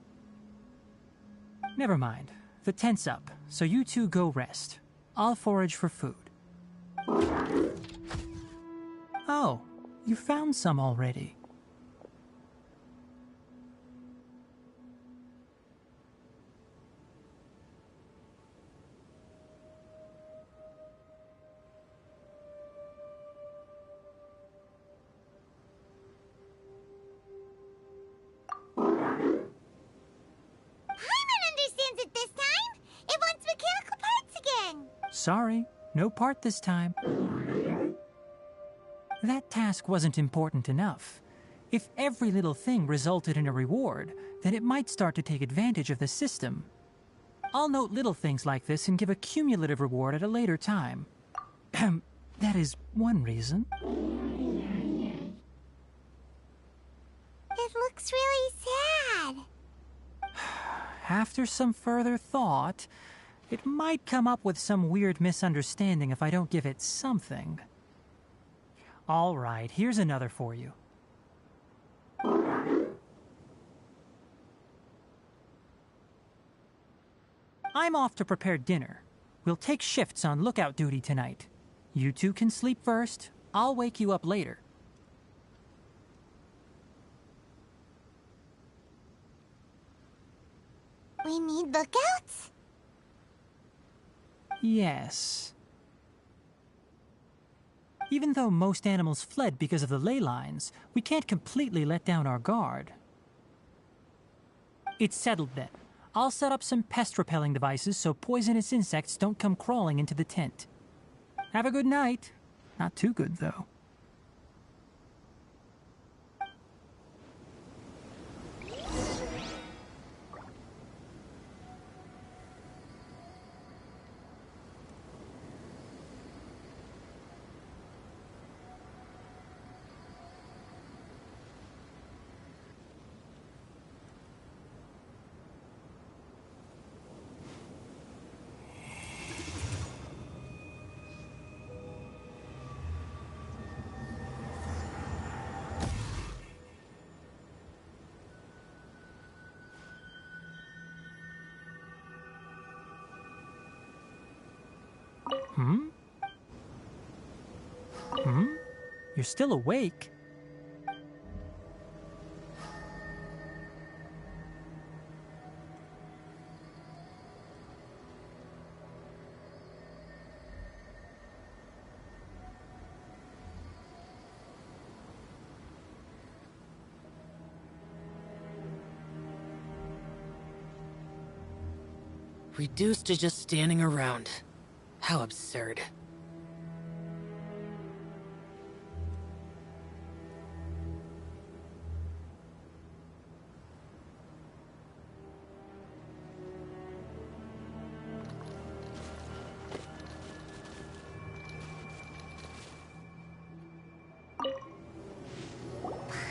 [SPEAKER 1] Never mind. The tent's up, so you two go rest. I'll forage for food. Oh, you found some already. Sorry, no part this time. That task wasn't important enough. If every little thing resulted in a reward, then it might start to take advantage of the system. I'll note little things like this and give a cumulative reward at a later time. That is one reason.
[SPEAKER 4] It looks really sad.
[SPEAKER 1] After some further thought, it might come up with some weird misunderstanding if I don't give it something. All right, here's another for you. I'm off to prepare dinner. We'll take shifts on lookout duty tonight. You two can sleep first. I'll wake you up later.
[SPEAKER 4] We need lookouts?
[SPEAKER 1] Yes. Even though most animals fled because of the ley lines, we can't completely let down our guard. It's settled then. I'll set up some pest-repelling devices so poisonous insects don't come crawling into the tent. Have a good night. Not too good, though. You're still awake?
[SPEAKER 3] Reduced to just standing around. How absurd.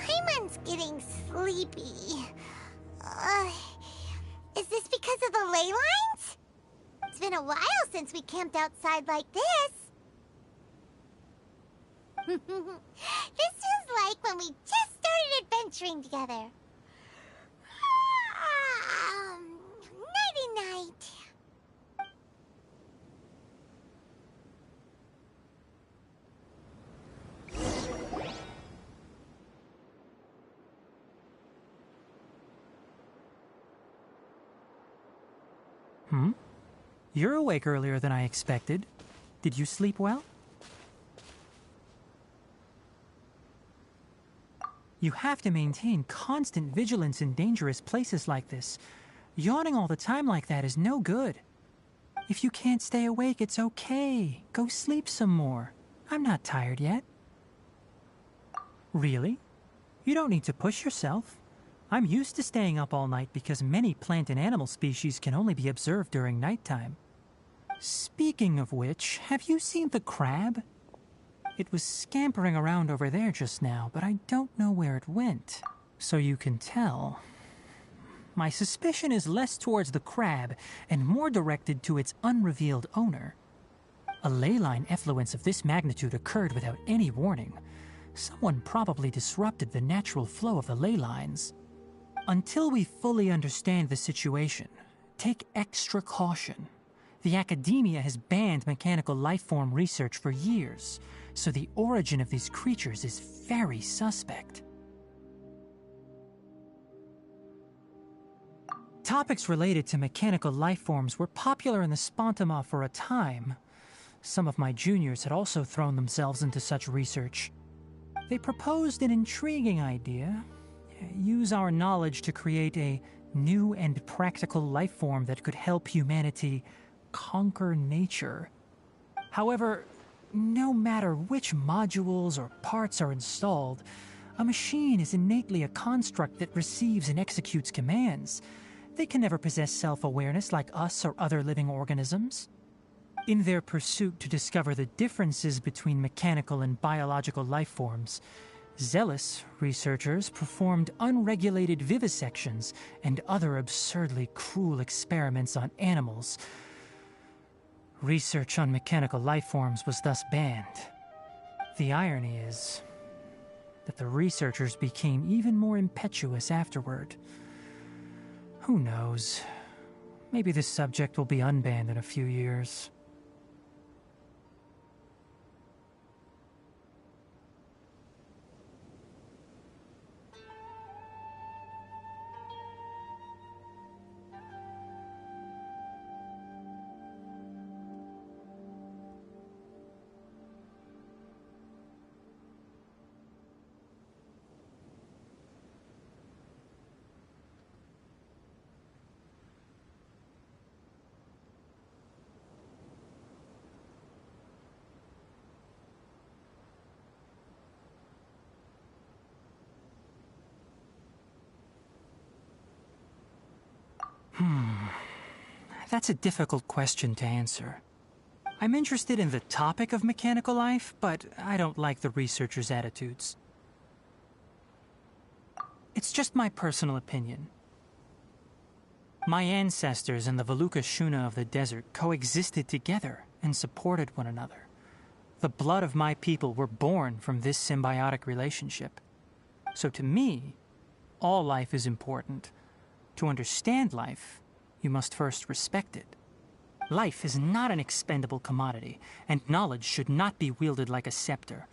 [SPEAKER 4] Paimon's getting sleepy. Is this because of the ley lines? It's been a while since we camped outside like this. This feels like when we just started adventuring together. Nighty-night.
[SPEAKER 1] You're awake earlier than I expected. Did you sleep well? You have to maintain constant vigilance in dangerous places like this. Yawning all the time like that is no good. If you can't stay awake, it's okay. Go sleep some more. I'm not tired yet. Really? You don't need to push yourself. I'm used to staying up all night because many plant and animal species can only be observed during nighttime. Speaking of which, have you seen the crab? It was scampering around over there just now, but I don't know where it went. So you can tell. My suspicion is less towards the crab and more directed to its unrevealed owner. A ley line effluence of this magnitude occurred without any warning. Someone probably disrupted the natural flow of the ley lines. Until we fully understand the situation, take extra caution. The academia has banned mechanical lifeform research for years, so the origin of these creatures is very suspect. Topics related to mechanical lifeforms were popular in the Spontama for a time. Some of my juniors had also thrown themselves into such research. They proposed an intriguing idea. Use our knowledge to create a new and practical lifeform that could help humanity conquer nature. However, no matter which modules or parts are installed, a machine is innately a construct that receives and executes commands. They can never possess self-awareness like us or other living organisms. In their pursuit to discover the differences between mechanical and biological lifeforms, zealous researchers performed unregulated vivisections and other absurdly cruel experiments on animals. Research on mechanical lifeforms was thus banned. The irony is that the researchers became even more impetuous afterward. Who knows? Maybe this subject will be unbanned in a few years. That's a difficult question to answer. I'm interested in the topic of mechanical life, but I don't like the researchers' attitudes. It's just my personal opinion. My ancestors and the Valuka Shuna of the desert coexisted together and supported one another. The blood of my people were born from this symbiotic relationship. So to me, all life is important. To understand life, you must first respect it. Life is not an expendable commodity, and knowledge should not be wielded like a scepter.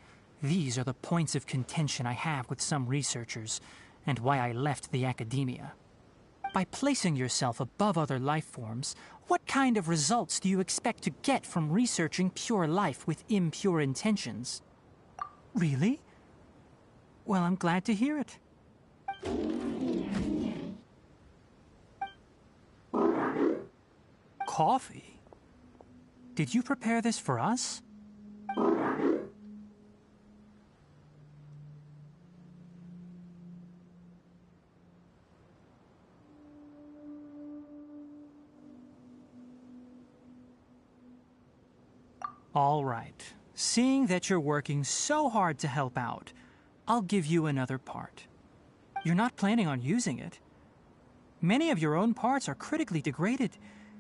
[SPEAKER 1] These are the points of contention I have with some researchers, and why I left the academia. By placing yourself above other life forms, what kind of results do you expect to get from researching pure life with impure intentions? Really? Well, I'm glad to hear it. Coffee? Did you prepare this for us? All right. Seeing that you're working so hard to help out, I'll give you another part. You're not planning on using it. Many of your own parts are critically degraded,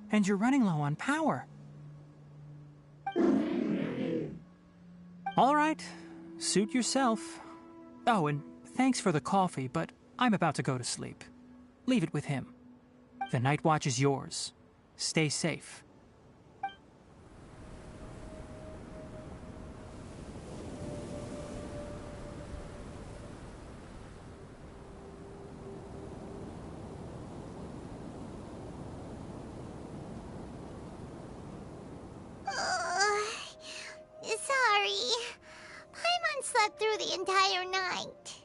[SPEAKER 1] and you're running low on power. All right. Suit yourself. Oh, and thanks for the coffee, but I'm about to go to sleep. Leave it with him. The night watch is yours. Stay safe.
[SPEAKER 4] Sorry. Paimon slept through the entire night.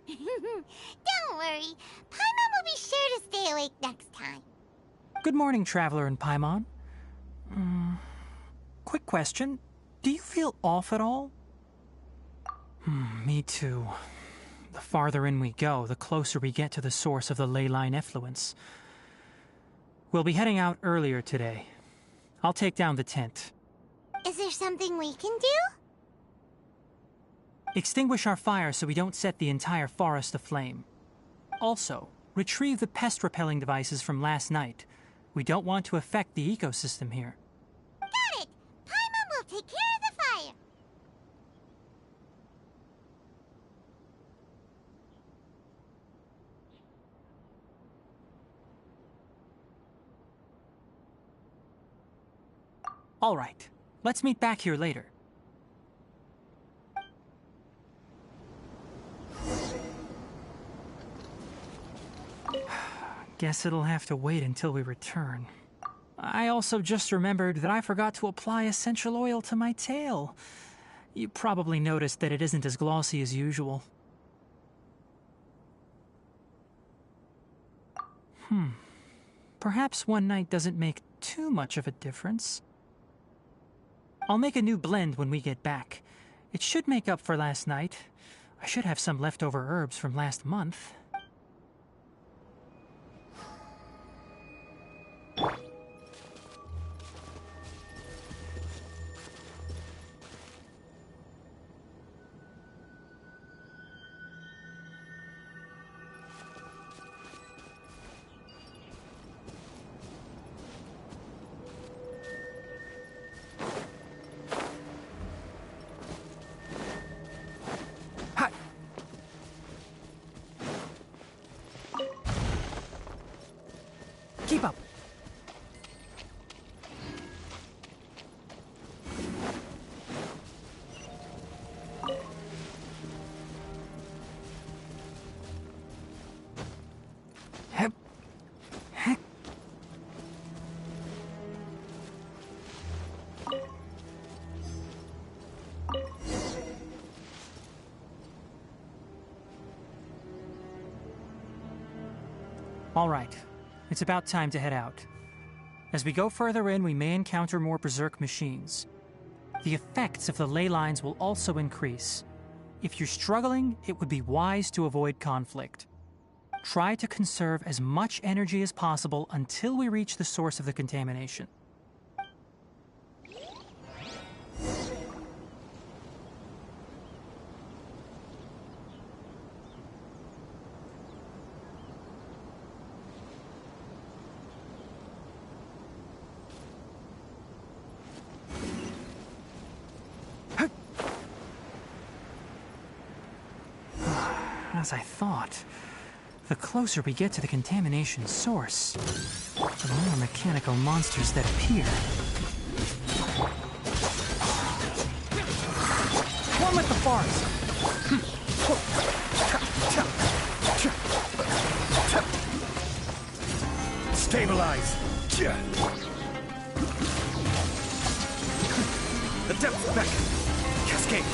[SPEAKER 4] Don't worry. Paimon will be sure to stay awake next time.
[SPEAKER 1] Good morning, Traveler and Paimon. Quick question. Do you feel off at all? Me too. The farther in we go, the closer we get to the source of the ley line effluence. We'll be heading out earlier today. I'll take down the tent.
[SPEAKER 4] Is there something we can do?
[SPEAKER 1] Extinguish our fire so we don't set the entire forest aflame. Also, retrieve the pest-repelling devices from last night. We don't want to affect the ecosystem here.
[SPEAKER 4] Got it! Paimon will take care of the fire.
[SPEAKER 1] All right. Let's meet back here later. Guess it'll have to wait until we return. I also just remembered that I forgot to apply essential oil to my tail. You probably noticed that it isn't as glossy as usual. Perhaps one night doesn't make too much of a difference. I'll make a new blend when we get back. It should make up for last night. I should have some leftover herbs from last month. Keep up. Hep. Heck. All right. It's about time to head out. As we go further in, we may encounter more berserk machines. The effects of the ley lines will also increase. If you're struggling, it would be wise to avoid conflict. Try to conserve as much energy as possible until we reach the source of the contamination. As I thought, the closer we get to the contamination source, the more mechanical monsters that appear. One with the forest!
[SPEAKER 7] Stabilize! The depth beckon! Cascade!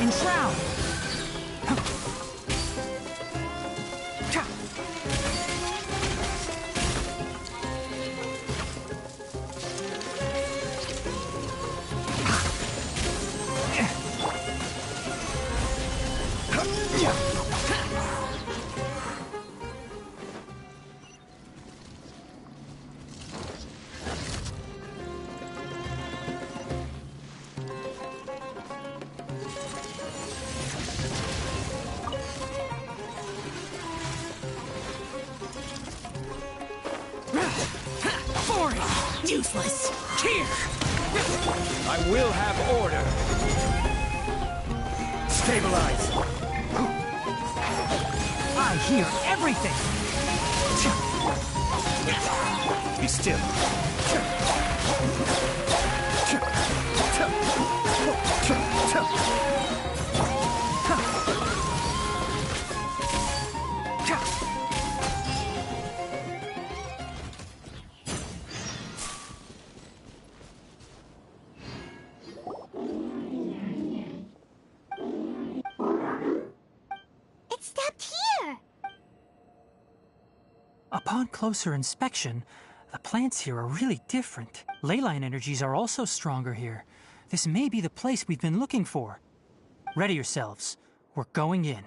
[SPEAKER 1] Enshroud!
[SPEAKER 3] Useless. Here!
[SPEAKER 12] I will have order. Stabilize.
[SPEAKER 1] I hear everything!
[SPEAKER 12] Be still.
[SPEAKER 4] It stopped here!
[SPEAKER 1] Upon closer inspection, the plants here are really different. Leyline energies are also stronger here. This may be the place we've been looking for. Ready yourselves. We're going in.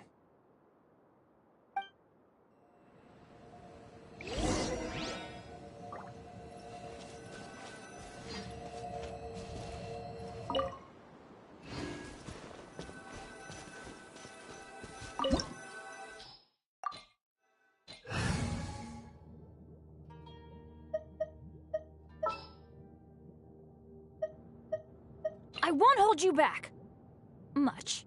[SPEAKER 13] I won't hold you back. Much.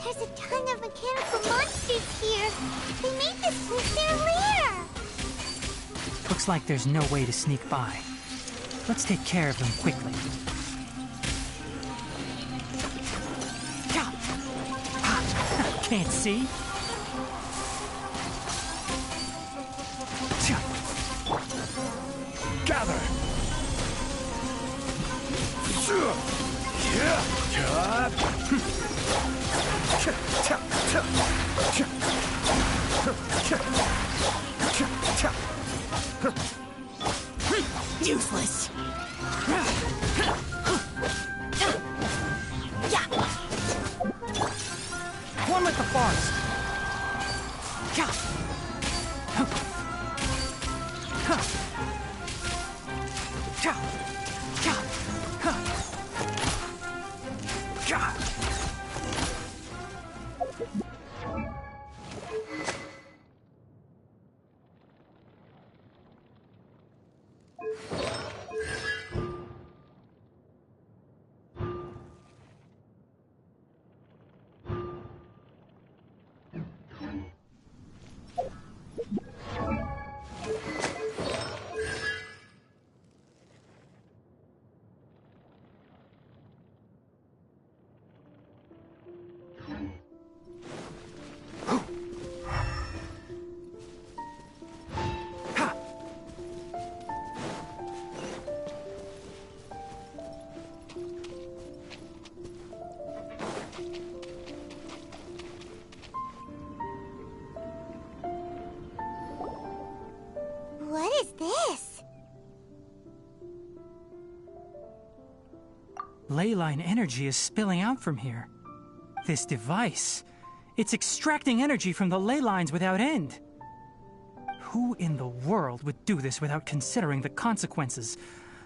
[SPEAKER 4] There's a ton of mechanical monsters here. They made this place their lair.
[SPEAKER 1] Looks like there's no way to sneak by. Let's take care of them quickly. Can't see?
[SPEAKER 12] Gather.
[SPEAKER 3] Useless.
[SPEAKER 1] One with the forest.
[SPEAKER 4] this?
[SPEAKER 1] Leyline energy is spilling out from here. This device, it's extracting energy from the ley lines without end. Who in the world would do this without considering the consequences?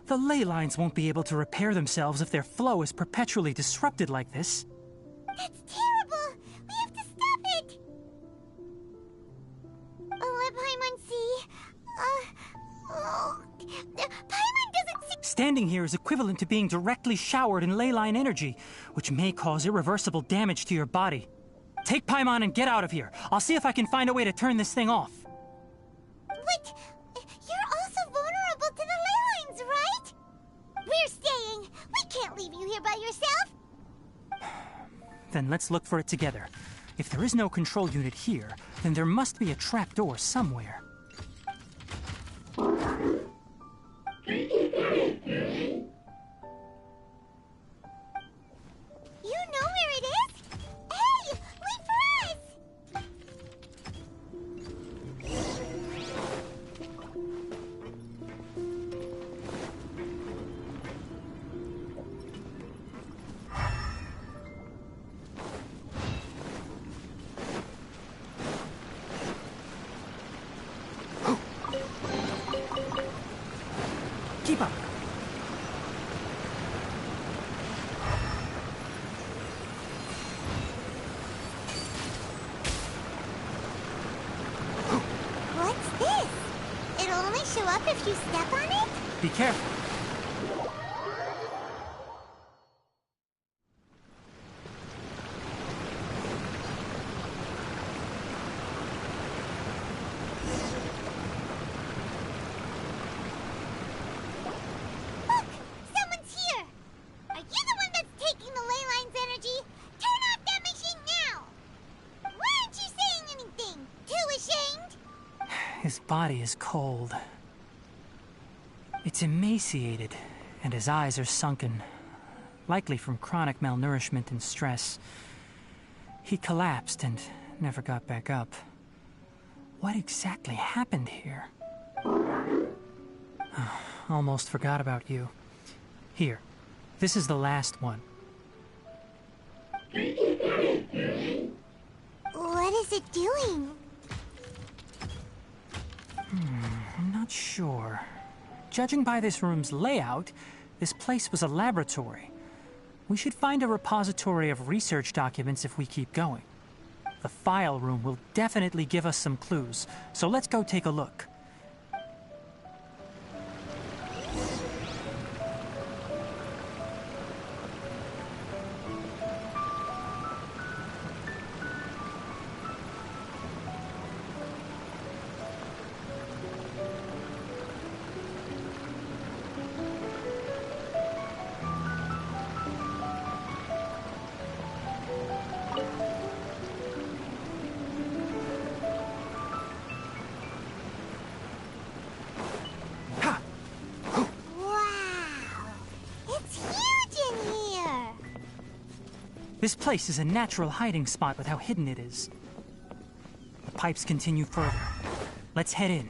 [SPEAKER 1] The ley lines won't be able to repair themselves if their flow is perpetually disrupted like this.
[SPEAKER 4] That's terrible! We have to stop it! Let Paimon see. Paimon doesn't see.
[SPEAKER 1] Standing here is equivalent to being directly showered in leyline energy, which may cause irreversible damage to your body. Take Paimon and get out of here. I'll see if I can find a way to turn this thing off.
[SPEAKER 4] But you're also vulnerable to the ley lines, right? We're staying. We can't leave you here by yourself.
[SPEAKER 1] Then let's look for it together. If there is no control unit here, then there must be a trapdoor somewhere.
[SPEAKER 4] You know where it is? Hey, wait for us!
[SPEAKER 1] Keep up.
[SPEAKER 4] What's this? It'll only show up if you step on it?
[SPEAKER 1] Be careful.
[SPEAKER 4] Look! Someone's here! Are you the one that's taking the ley line's energy? Turn off that machine now! Why aren't you saying anything? Too ashamed?
[SPEAKER 1] His body is cold. It's emaciated, and his eyes are sunken, likely from chronic malnourishment and stress. He collapsed and never got back up. What exactly happened here? Almost forgot about you. Here, this is the last one.
[SPEAKER 4] What is it doing?
[SPEAKER 1] I'm not sure. Judging by this room's layout, this place was a laboratory. We should find a repository of research documents if we keep going. The file room will definitely give us some clues, so let's go take a look. This place is a natural hiding spot with how hidden it is. The pipes continue further. Let's head in.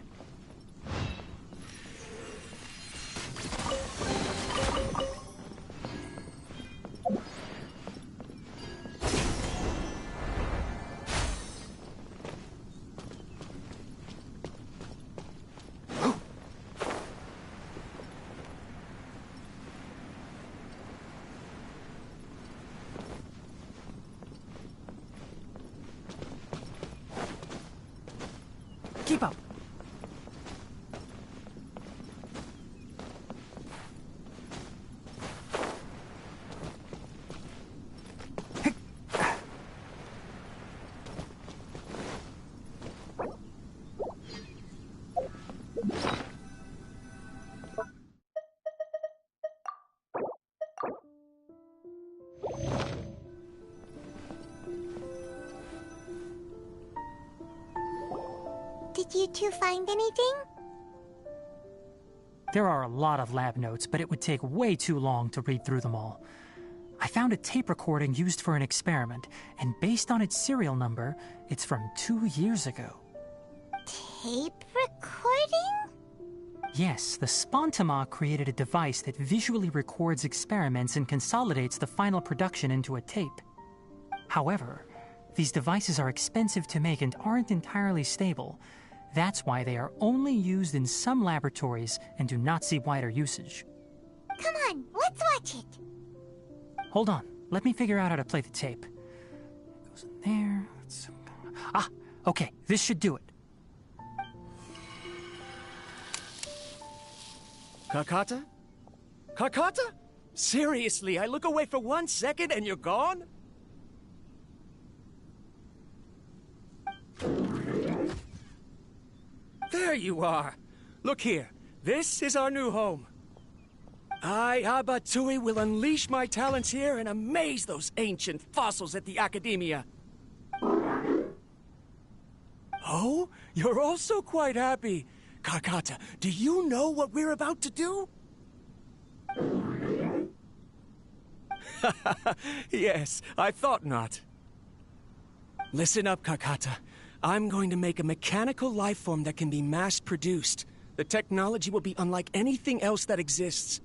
[SPEAKER 1] Keep up.
[SPEAKER 4] Did you two find anything?
[SPEAKER 1] There are a lot of lab notes, but it would take way too long to read through them all. I found a tape recording used for an experiment, and based on its serial number, it's from 2 years ago.
[SPEAKER 4] Tape recording?
[SPEAKER 1] Yes, the Spontima created a device that visually records experiments and consolidates the final production into a tape. However, these devices are expensive to make and aren't entirely stable. That's why they are only used in some laboratories and do not see wider usage.
[SPEAKER 4] Come on, let's watch it.
[SPEAKER 1] Hold on, let me figure out how to play the tape. It goes in there. Ah, okay, this should do it.
[SPEAKER 12] Kakata? Kakata? Seriously, I look away for 1 second and you're gone? There you are. Look here. This is our new home. I, Abatui, will unleash my talents here and amaze those ancient fossils at the Academia. Oh? You're also quite happy. Kakata, do you know what we're about to do? Yes, I thought not. Listen up, Kakata. I'm going to make a mechanical life form that can be mass-produced. The technology will be unlike anything else that exists.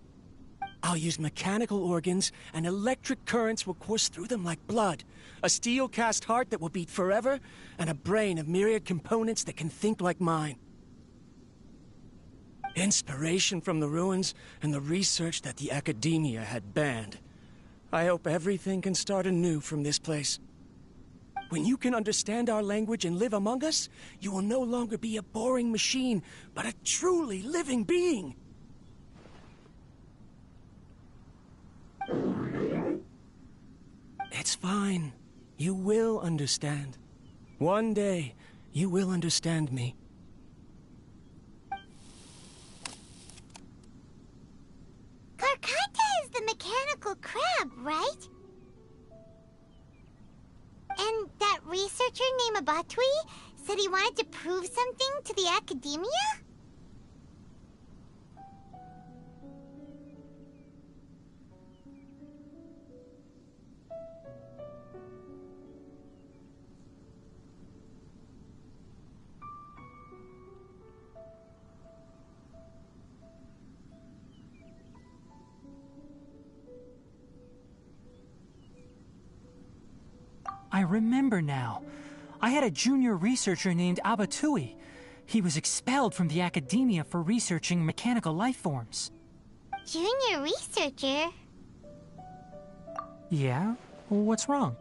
[SPEAKER 12] I'll use mechanical organs, and electric currents will course through them like blood. A steel-cast heart that will beat forever, and a brain of myriad components that can think like mine. Inspiration from the ruins and the research that the Academia had banned. I hope everything can start anew from this place. When you can understand our language and live among us, you will no longer be a boring machine, but a truly living being. It's fine. You will understand. One day, you will understand me.
[SPEAKER 4] Karkata is the mechanical crab, right? And that researcher named Abatui said he wanted to prove something to the Academia?
[SPEAKER 1] I remember now. I had a junior researcher named Abatui. He was expelled from the Academia for researching mechanical life forms.
[SPEAKER 4] Junior researcher?
[SPEAKER 1] Yeah? What's wrong?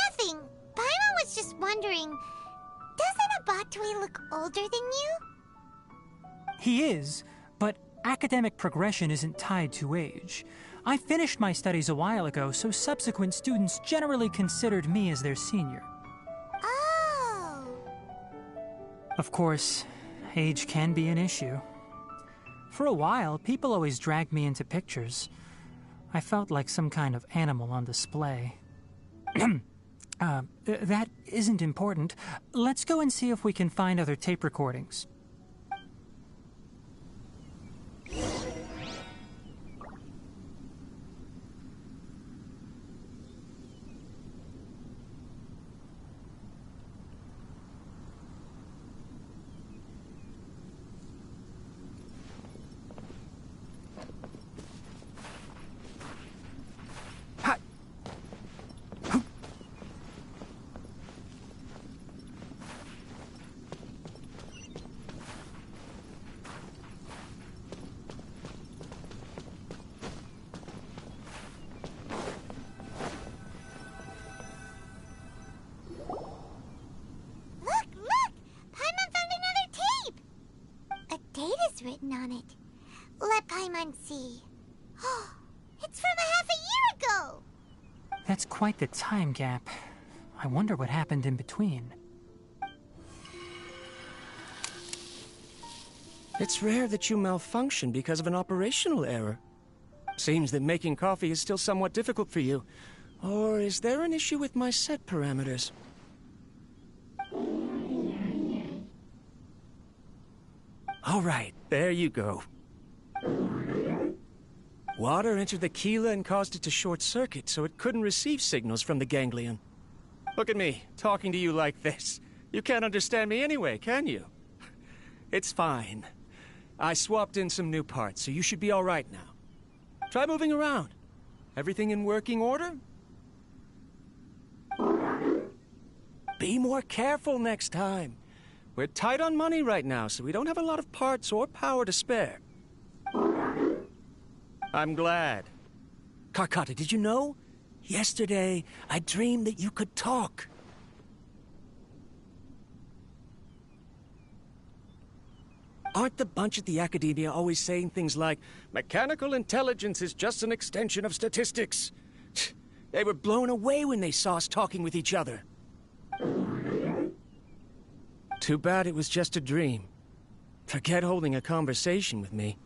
[SPEAKER 4] Nothing. Paimon was just wondering, doesn't Abatui look older than you?
[SPEAKER 1] He is, but academic progression isn't tied to age. I finished my studies a while ago, so subsequent students generally considered me as their senior.
[SPEAKER 4] Oh.
[SPEAKER 1] Of course, age can be an issue. For a while, people always dragged me into pictures. I felt like some kind of animal on display. That isn't important. Let's go and see if we can find other tape recordings.
[SPEAKER 4] Written on it. Let Paimon see. It's from a half a year ago!
[SPEAKER 1] That's quite the time gap. I wonder what happened in between.
[SPEAKER 12] It's rare that you malfunction because of an operational error. Seems that making coffee is still somewhat difficult for you. Or is there an issue with my set parameters? All right, there you go. Water entered the Keela and caused it to short-circuit, so it couldn't receive signals from the ganglion. Look at me, talking to you like this. You can't understand me anyway, can you? It's fine. I swapped in some new parts, so you should be all right now. Try moving around. Everything in working order? Be more careful next time. We're tight on money right now, so we don't have a lot of parts or power to spare. I'm glad. Karkata, did you know? Yesterday, I dreamed that you could talk. Aren't the bunch at the Academia always saying things like, mechanical intelligence is just an extension of statistics? They were blown away when they saw us talking with each other. Too bad it was just a dream. Forget holding a conversation with me.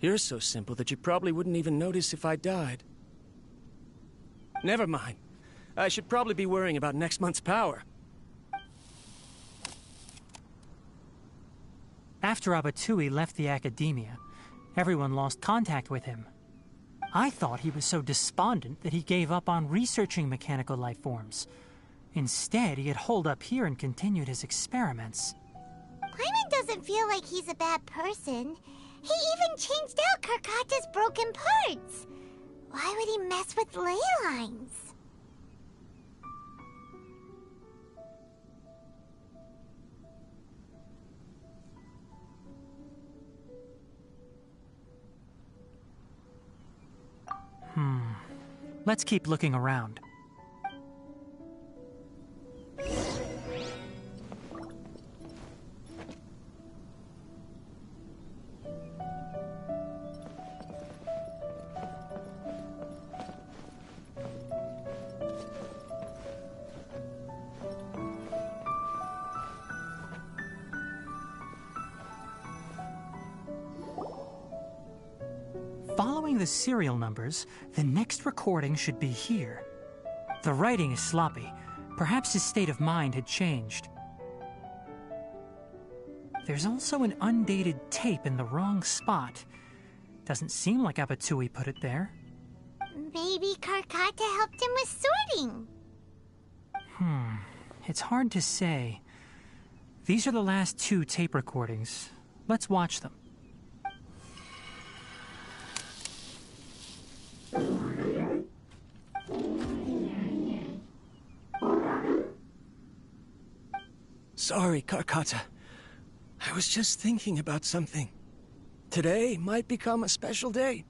[SPEAKER 12] You're so simple that you probably wouldn't even notice if I died. Never mind. I should probably be worrying about next month's power.
[SPEAKER 1] After Abatui left the Academia, everyone lost contact with him. I thought he was so despondent that he gave up on researching mechanical life forms. Instead, he had holed up here and continued his experiments.
[SPEAKER 4] Paimon doesn't feel like he's a bad person. He even changed out Karkata's broken parts. Why would he mess with ley lines?
[SPEAKER 1] Let's keep looking around. Following the serial numbers, the next recording should be here. The writing is sloppy. Perhaps his state of mind had changed. There's also an undated tape in the wrong spot. Doesn't seem like Abatui put it there.
[SPEAKER 4] Maybe Karkata helped him with sorting.
[SPEAKER 1] It's hard to say. These are the last 2 tape recordings. Let's watch them.
[SPEAKER 12] Sorry, Karkata. I was just thinking about something. Today might become a special day.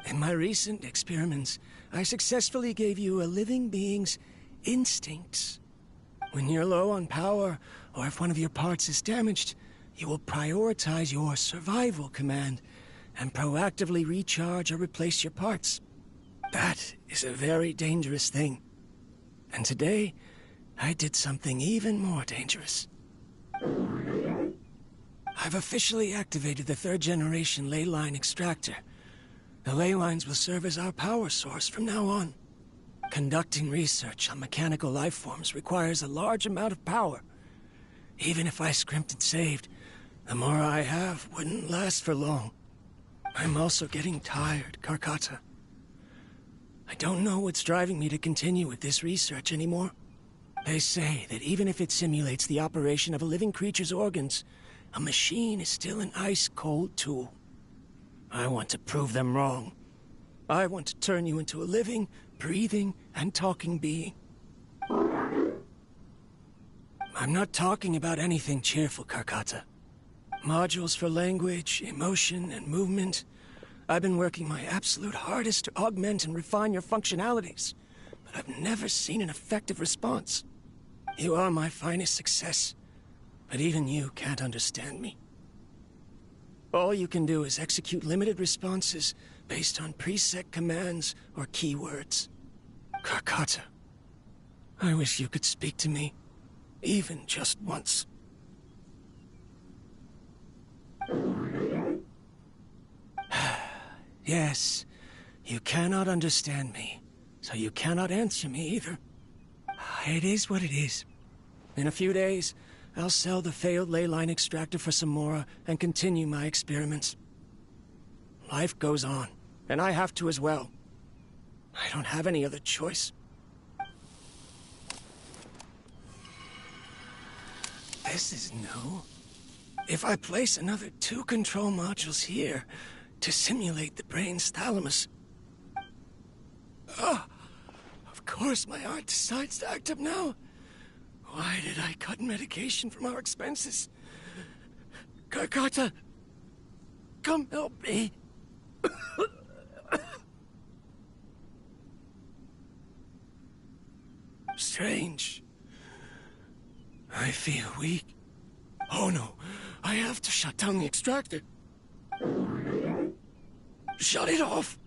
[SPEAKER 12] In my recent experiments, I successfully gave you a living being's instincts. When you're low on power, or if one of your parts is damaged, you will prioritize your survival command and proactively recharge or replace your parts. That is a very dangerous thing. And today, I did something even more dangerous. I've officially activated the 3rd generation ley line extractor. The ley lines will serve as our power source from now on. Conducting research on mechanical life forms requires a large amount of power. Even if I scrimped and saved, the more I have wouldn't last for long. I'm also getting tired, Karkata. I don't know what's driving me to continue with this research anymore. They say that even if it simulates the operation of a living creature's organs, a machine is still an ice-cold tool. I want to prove them wrong. I want to turn you into a living, breathing, and talking being. I'm not talking about anything cheerful, Karkata. Modules for language, emotion, and movement. I've been working my absolute hardest to augment and refine your functionalities, but I've never seen an effective response. You are my finest success, but even you can't understand me. All you can do is execute limited responses based on preset commands or keywords. Karkata, I wish you could speak to me, even just once. Yes, you cannot understand me, so you cannot answer me either. It is what it is. In a few days, I'll sell the failed ley line extractor for some more and continue my experiments. Life goes on, and I have to as well. I don't have any other choice. This is new. If I place another 2 control modules here to simulate the brain's thalamus... of course my heart decides to act up now. Why did I cut medication from our expenses? Karkata, come help me. Strange. I feel weak. Oh no, I have to shut down the extractor. Shut it off.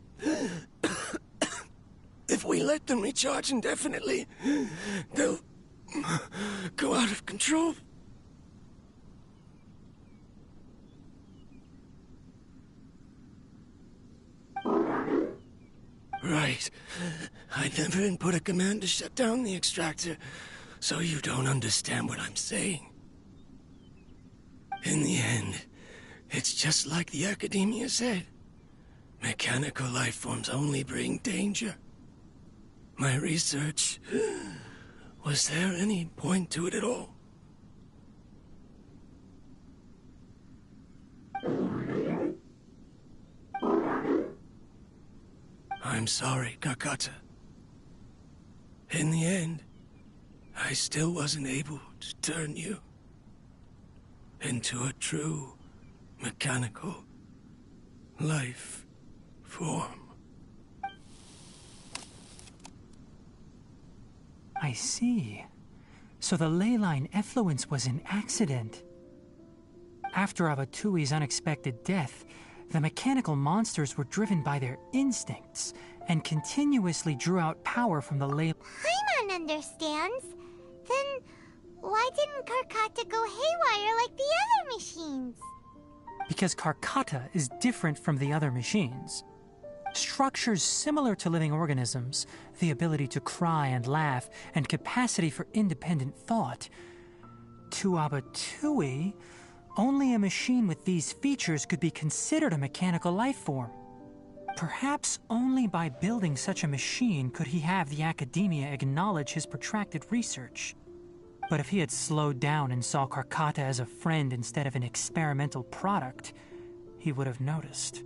[SPEAKER 12] If we let them recharge indefinitely, they'll go out of control. Right. I never input a command to shut down the extractor, so you don't understand what I'm saying. In the end, it's just like the academia said. Mechanical life forms only bring danger. My research... Was there any point to it at all? I'm sorry, Kakata. In the end, I still wasn't able to turn you into a true mechanical life form.
[SPEAKER 1] I see. So the ley line effluence was an accident. After Abatui's unexpected death, the mechanical monsters were driven by their instincts and continuously drew out power from the ley...
[SPEAKER 4] Paimon understands. Then why didn't Karkata go haywire like the other machines?
[SPEAKER 1] Because Karkata is different from the other machines. Structures similar to living organisms, the ability to cry and laugh, and capacity for independent thought. To Abatui, only a machine with these features could be considered a mechanical life form. Perhaps only by building such a machine could he have the academia acknowledge his protracted research. But if he had slowed down and saw Karkata as a friend instead of an experimental product, he would have noticed.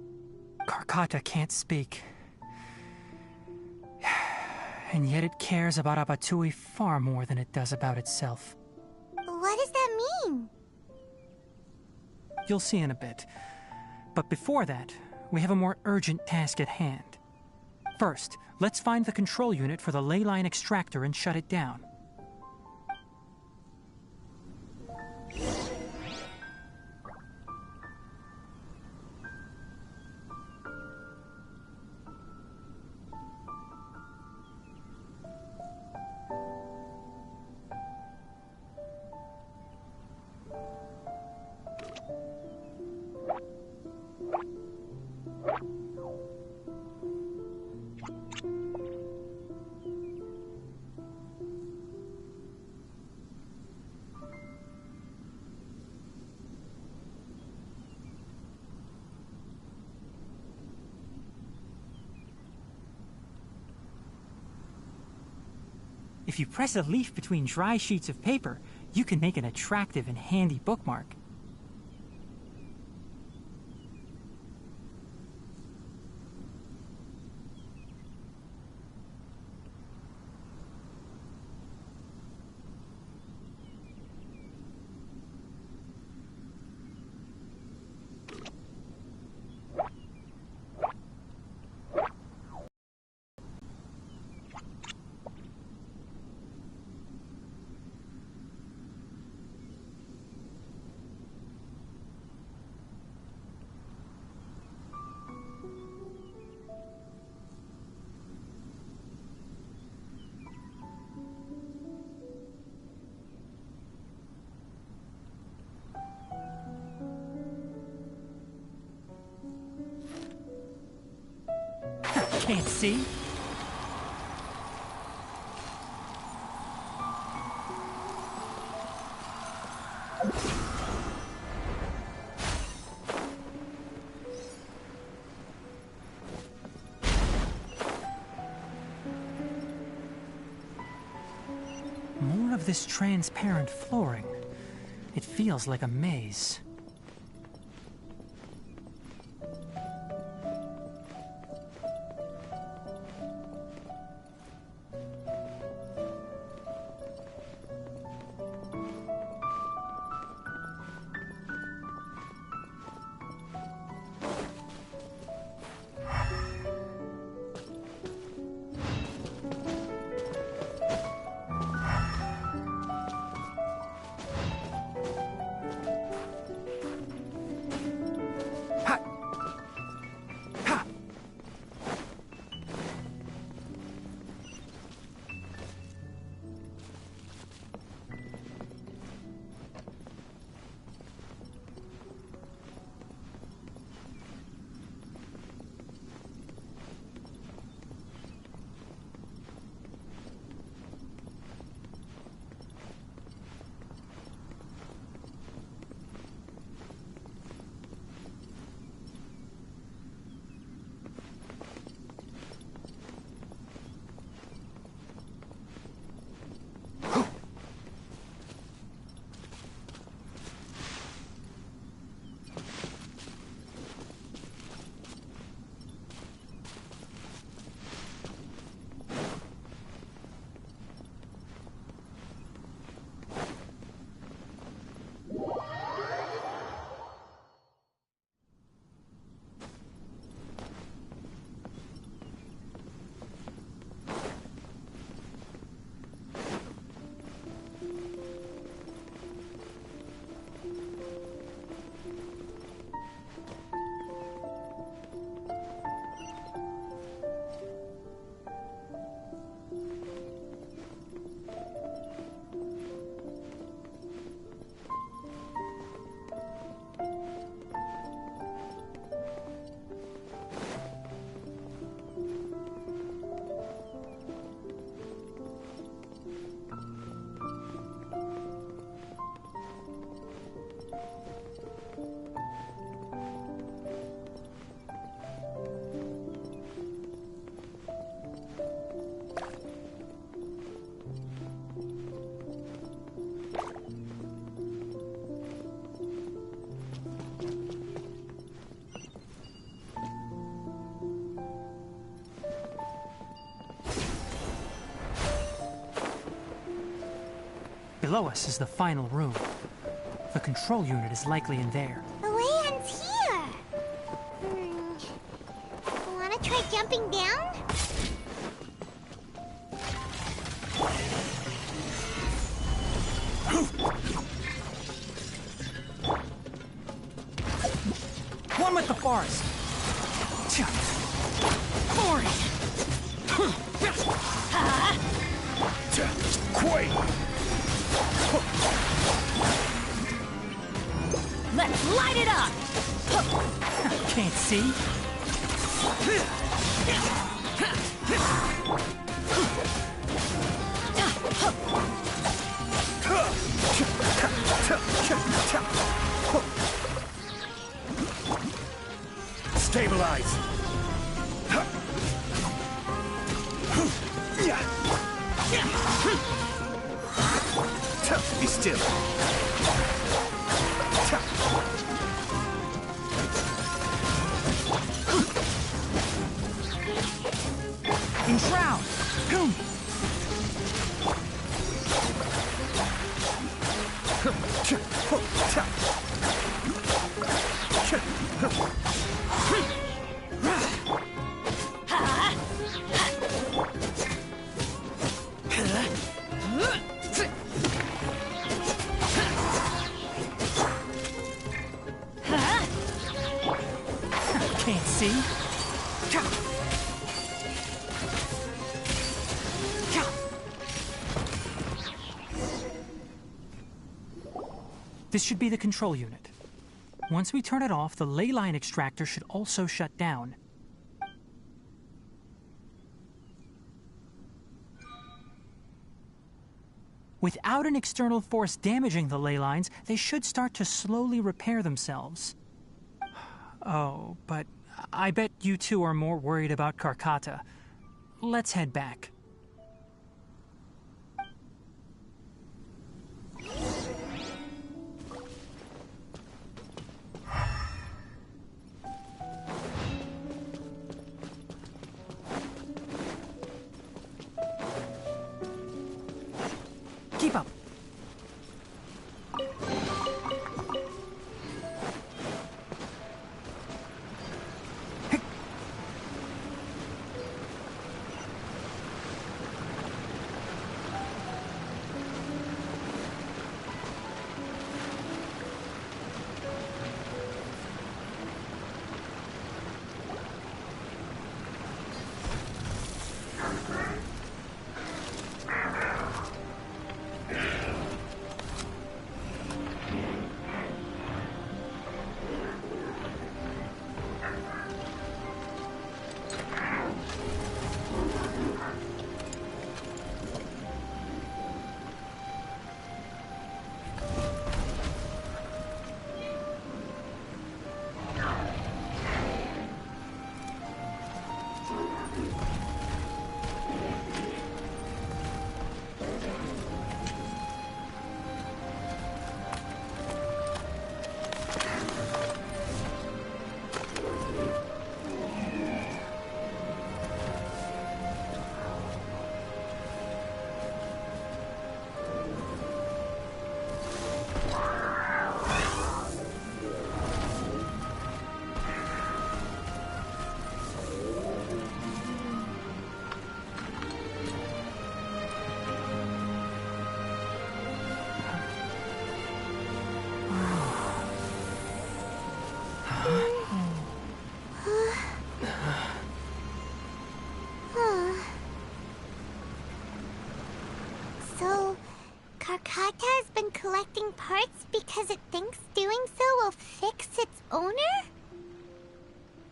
[SPEAKER 1] Karkata can't speak. And yet it cares about Abatui far more than it does about itself.
[SPEAKER 4] What does that mean?
[SPEAKER 1] You'll see in a bit. But before that, we have a more urgent task at hand. First, let's find the control unit for the ley line extractor and shut it down. If you press a leaf between dry sheets of paper, you can make an attractive and handy bookmark. Can't see? of this transparent flooring. It feels like a maze. Below us is the final room. The control unit is likely in there.
[SPEAKER 4] The way ends here. Wanna try jumping down?
[SPEAKER 1] One with the forest. Glory.
[SPEAKER 7] Quake!
[SPEAKER 13] Let's light it up!
[SPEAKER 1] Can't see.
[SPEAKER 7] Stabilize! Be still.
[SPEAKER 1] Enshroud! Can't see. This should be the control unit. Once we turn it off, the ley line extractor should also shut down. Without an external force damaging the ley lines, they should start to slowly repair themselves. Oh, but I bet you two are more worried about Karkata. Let's head back.
[SPEAKER 4] Karkata has been collecting parts because it thinks doing so will fix its owner?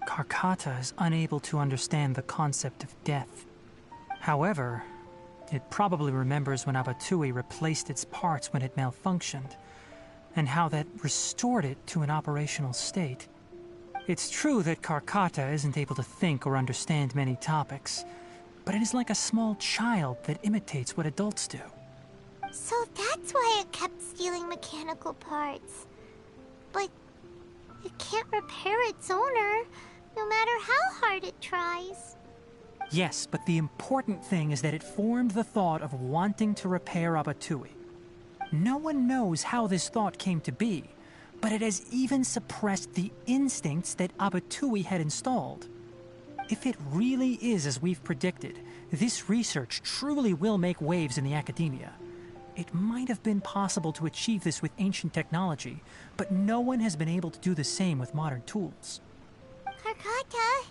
[SPEAKER 1] Karkata is unable to understand the concept of death. However, it probably remembers when Abatui replaced its parts when it malfunctioned, and how that restored it to an operational state. It's true that Karkata isn't able to think or understand many topics, but it is like a small child that imitates what adults do.
[SPEAKER 4] So that's why it kept stealing mechanical parts. But it can't repair its owner, no matter how hard it tries.
[SPEAKER 1] Yes, but the important thing is that it formed the thought of wanting to repair Abatui. No one knows how this thought came to be, but it has even suppressed the instincts that Abatui had installed. If it really is as we've predicted, this research truly will make waves in the academia. It might have been possible to achieve this with ancient technology, but no one has been able to do the same with modern tools.
[SPEAKER 4] Karkata?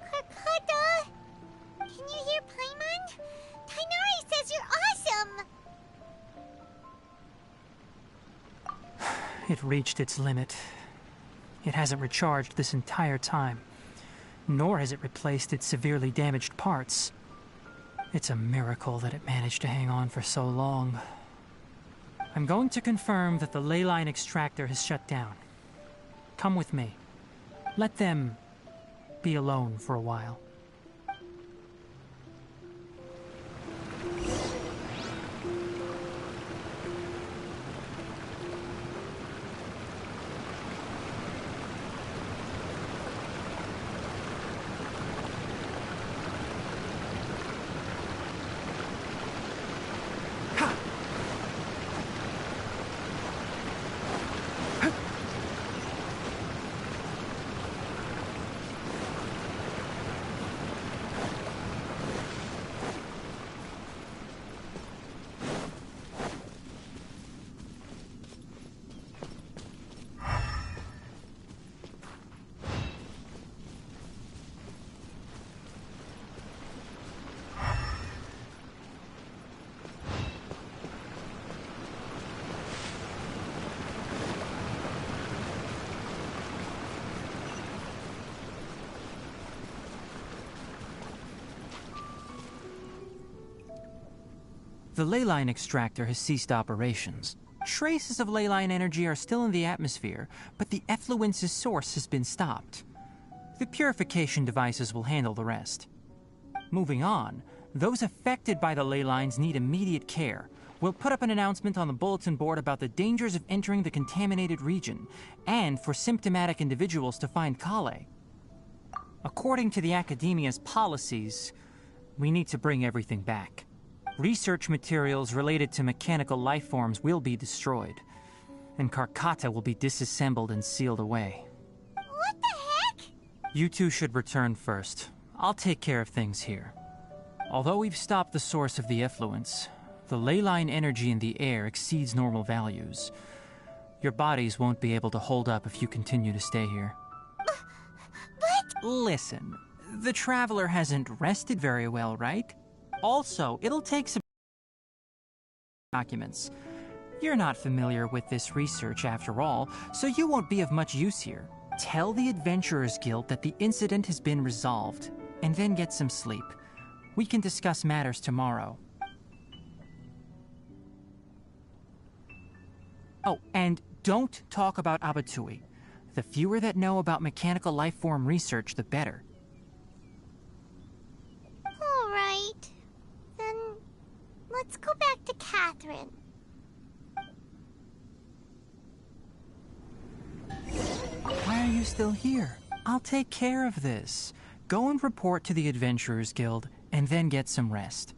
[SPEAKER 4] Karkata? Can you hear Paimon? Tighnari says you're awesome!
[SPEAKER 1] It reached its limit. It hasn't recharged this entire time, nor has it replaced its severely damaged parts. It's a miracle that it managed to hang on for so long. I'm going to confirm that the ley line extractor has shut down. Come with me. Let them be alone for a while. The ley line extractor has ceased operations. Traces of ley line energy are still in the atmosphere, but the effluence's source has been stopped. The purification devices will handle the rest. Moving on, those affected by the ley lines need immediate care. We'll put up an announcement on the bulletin board about the dangers of entering the contaminated region, and for symptomatic individuals to find Kale. According to the Academia's policies, we need to bring everything back. Research materials related to mechanical life forms will be destroyed, and Karkata will be disassembled and sealed away.
[SPEAKER 4] What the heck?
[SPEAKER 1] You two should return first. I'll take care of things here. Although we've stopped the source of the effluence, the ley line energy in the air exceeds normal values. Your bodies won't be able to hold up if you continue to stay here.
[SPEAKER 4] But...
[SPEAKER 1] Listen, the Traveler hasn't rested very well, right? Also, it'll take some documents. You're not familiar with this research after all, so you won't be of much use here. Tell the Adventurers Guild that the incident has been resolved, and then get some sleep. We can discuss matters tomorrow. Oh, and don't talk about Abatui. The fewer that know about mechanical life form research, the better.
[SPEAKER 4] All right. Then let's go back to Catherine.
[SPEAKER 1] Why are you still here? I'll take care of this. Go and report to the Adventurers Guild, and then get some rest.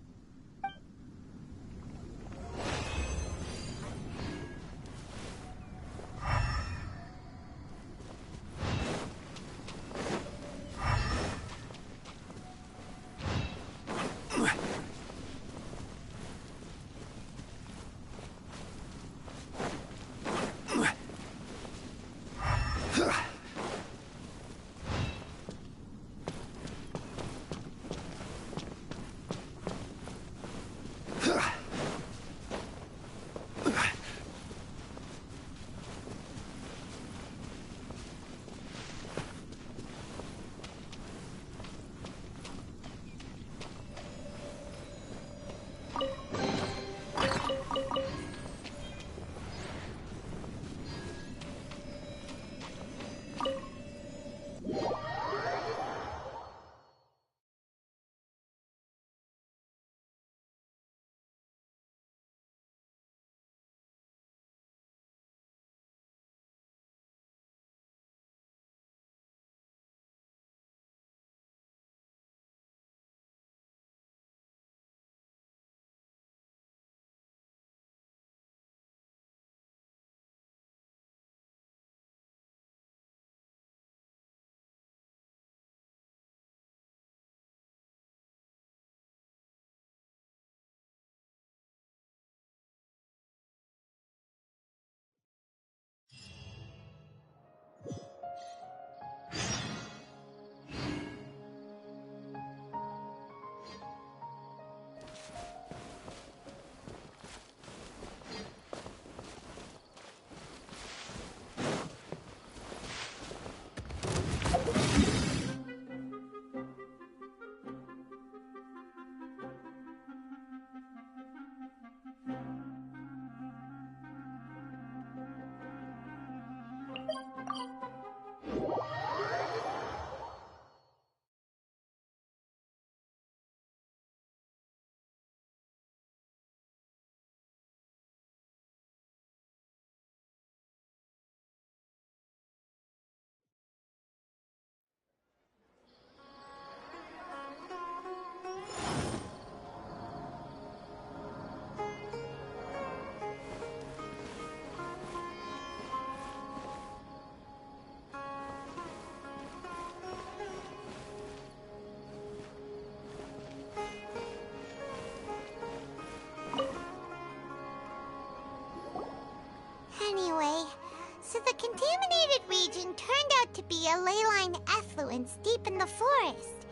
[SPEAKER 4] contaminated region turned out to be a ley line effluence deep in the forest.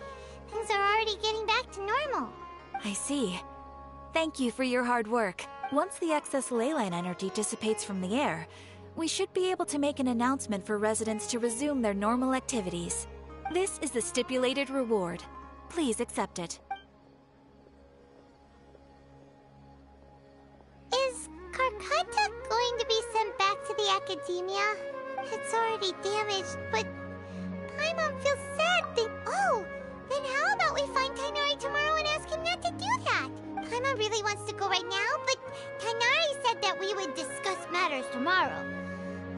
[SPEAKER 4] Things are already getting back to normal.
[SPEAKER 14] I see. Thank you for your hard work. Once the excess ley line energy dissipates from the air, we should be able to make an announcement for residents to resume their normal activities. This is the stipulated reward. Please accept it.
[SPEAKER 4] Is Karkata going to be sent back to the Academia? It's already damaged, but Paimon feels sad then how about we find Tighnari tomorrow and ask him not to do that? Paimon really wants to go right now, but Tighnari said that we would discuss matters tomorrow.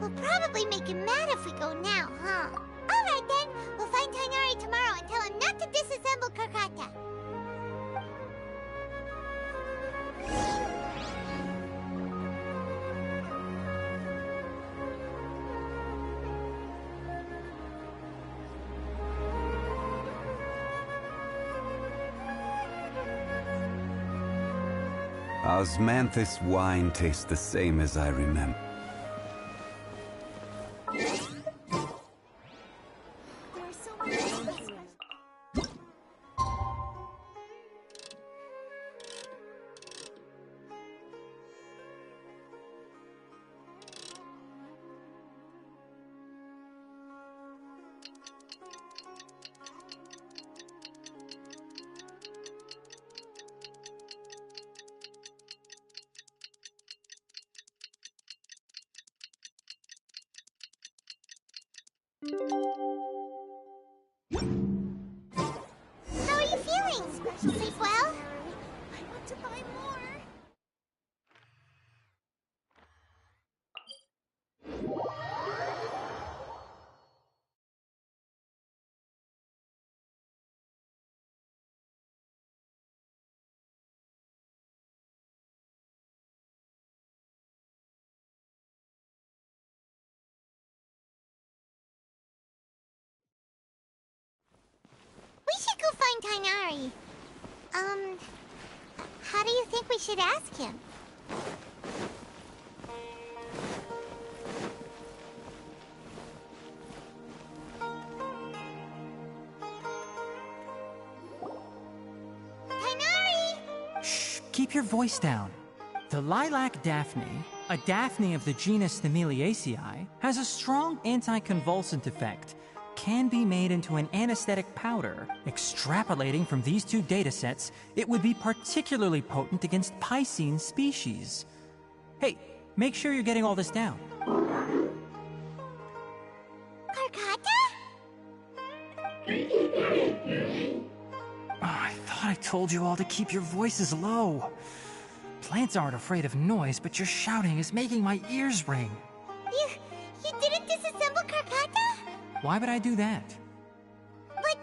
[SPEAKER 4] We'll probably make him mad if we go now, huh? Alright then, we'll find Tighnari tomorrow and tell him not to disassemble Karkata.
[SPEAKER 15] Osmanthus wine tastes the same as I remember.
[SPEAKER 4] How are you feeling? Sleep well? I want to buy more. We should go find Tighnari. How do you think we should ask him? Tighnari!
[SPEAKER 1] Shh, keep your voice down. The lilac daphne, a daphne of the genus Thymilaceae, has a strong anticonvulsant effect. Can be made into an anesthetic powder. Extrapolating from these two datasets, it would be particularly potent against Piscine species. Hey, make sure you're getting all this down.
[SPEAKER 4] Karkata?
[SPEAKER 1] I thought I told you all to keep your voices low. Plants aren't afraid of noise, but your shouting is making my ears ring.
[SPEAKER 4] You didn't disassemble Karkata?
[SPEAKER 1] Why would I do that?
[SPEAKER 4] But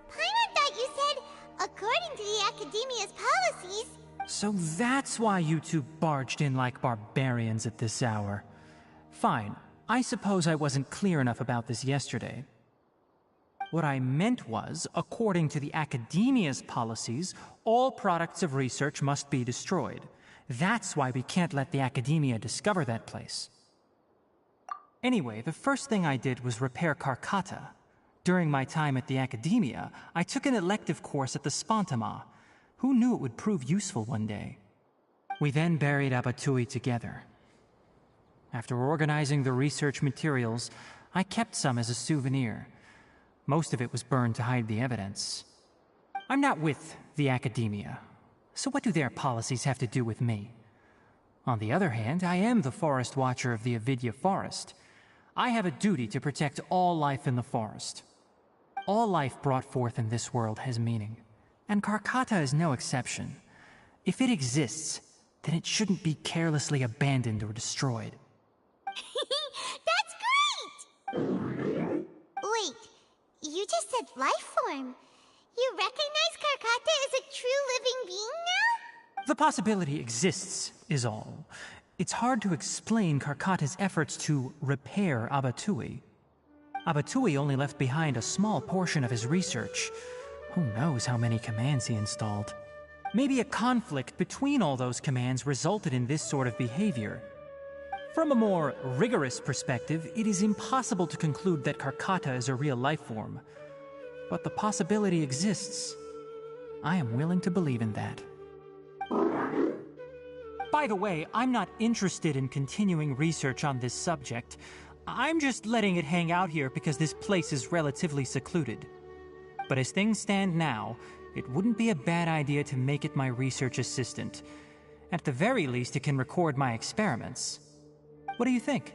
[SPEAKER 4] Paimon thought you said, according to the Academia's policies...
[SPEAKER 1] So that's why you two barged in like barbarians at this hour. Fine, I suppose I wasn't clear enough about this yesterday. What I meant was, according to the Academia's policies, all products of research must be destroyed. That's why we can't let the Academia discover that place. Anyway, the first thing I did was repair Karkata. During my time at the Academia, I took an elective course at the Spontama. Who knew it would prove useful one day? We then buried Abatui together. After organizing the research materials, I kept some as a souvenir. Most of it was burned to hide the evidence. I'm not with the Academia, so what do their policies have to do with me? On the other hand, I am the Forest Watcher of the Avidya Forest. I have a duty to protect all life in the forest. All life brought forth in this world has meaning, and Karkata is no exception. If it exists, then it shouldn't be carelessly abandoned or destroyed.
[SPEAKER 4] That's great! Wait, you just said life form. You recognize Karkata as a true living being now?
[SPEAKER 1] The possibility exists, is all. It's hard to explain Karkata's efforts to repair Abatui. Abatui only left behind a small portion of his research. Who knows how many commands he installed? Maybe a conflict between all those commands resulted in this sort of behavior. From a more rigorous perspective, it is impossible to conclude that Karkata is a real life form. But the possibility exists. I am willing to believe in that. By the way, I'm not interested in continuing research on this subject. I'm just letting it hang out here because this place is relatively secluded. But as things stand now, it wouldn't be a bad idea to make it my research assistant. At the very least, it can record my experiments. What do you think?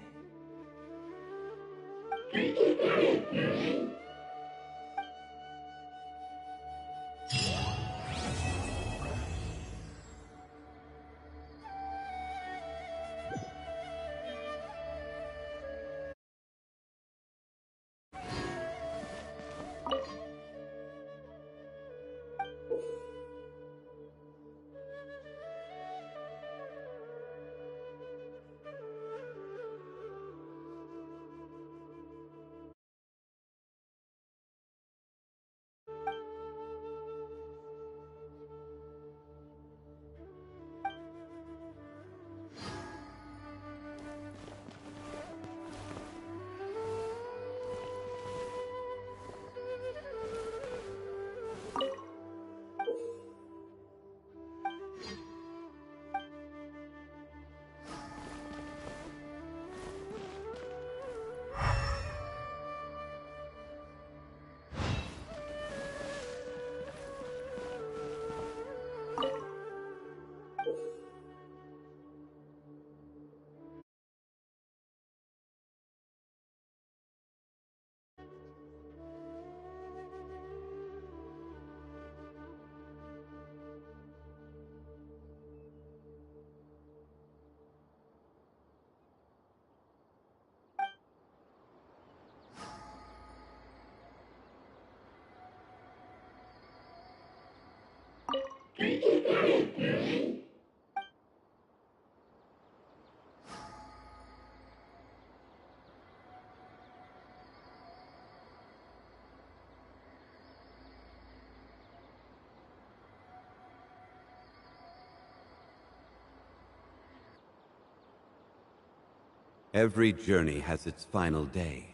[SPEAKER 15] Every journey has its final day.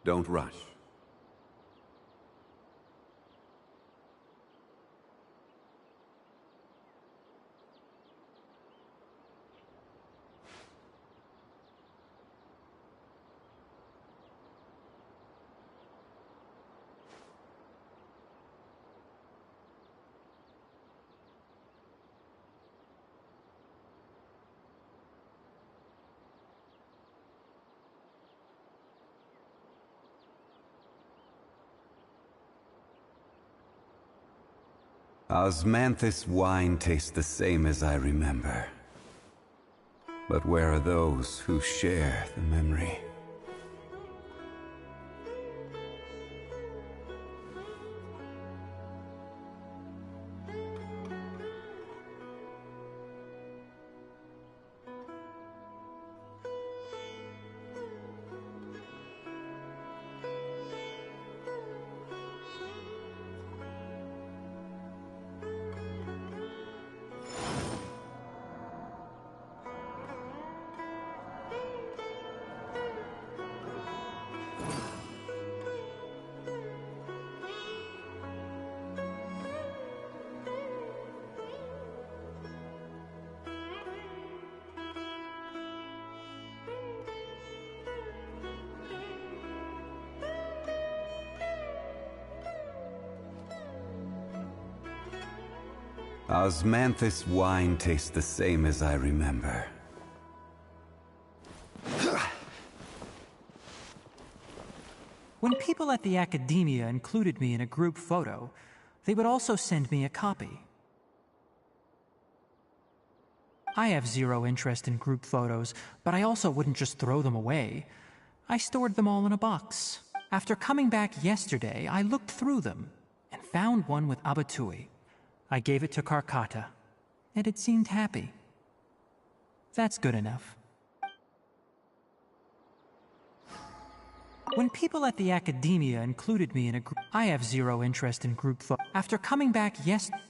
[SPEAKER 15] Don't rush. Osmanthus wine tastes the same as I remember. But where are those who share the memory? Osmanthus wine tastes the same as I remember.
[SPEAKER 1] When people at the academia included me in a group photo, they would also send me a copy. I have zero interest in group photos, but I also wouldn't just throw them away. I stored them all in a box. After coming back yesterday, I looked through them and found one with Abatui. I gave it to Karkata, and it seemed happy. That's good enough. When people at the academia included me in a group, I have zero interest in group photos. After coming back yesterday,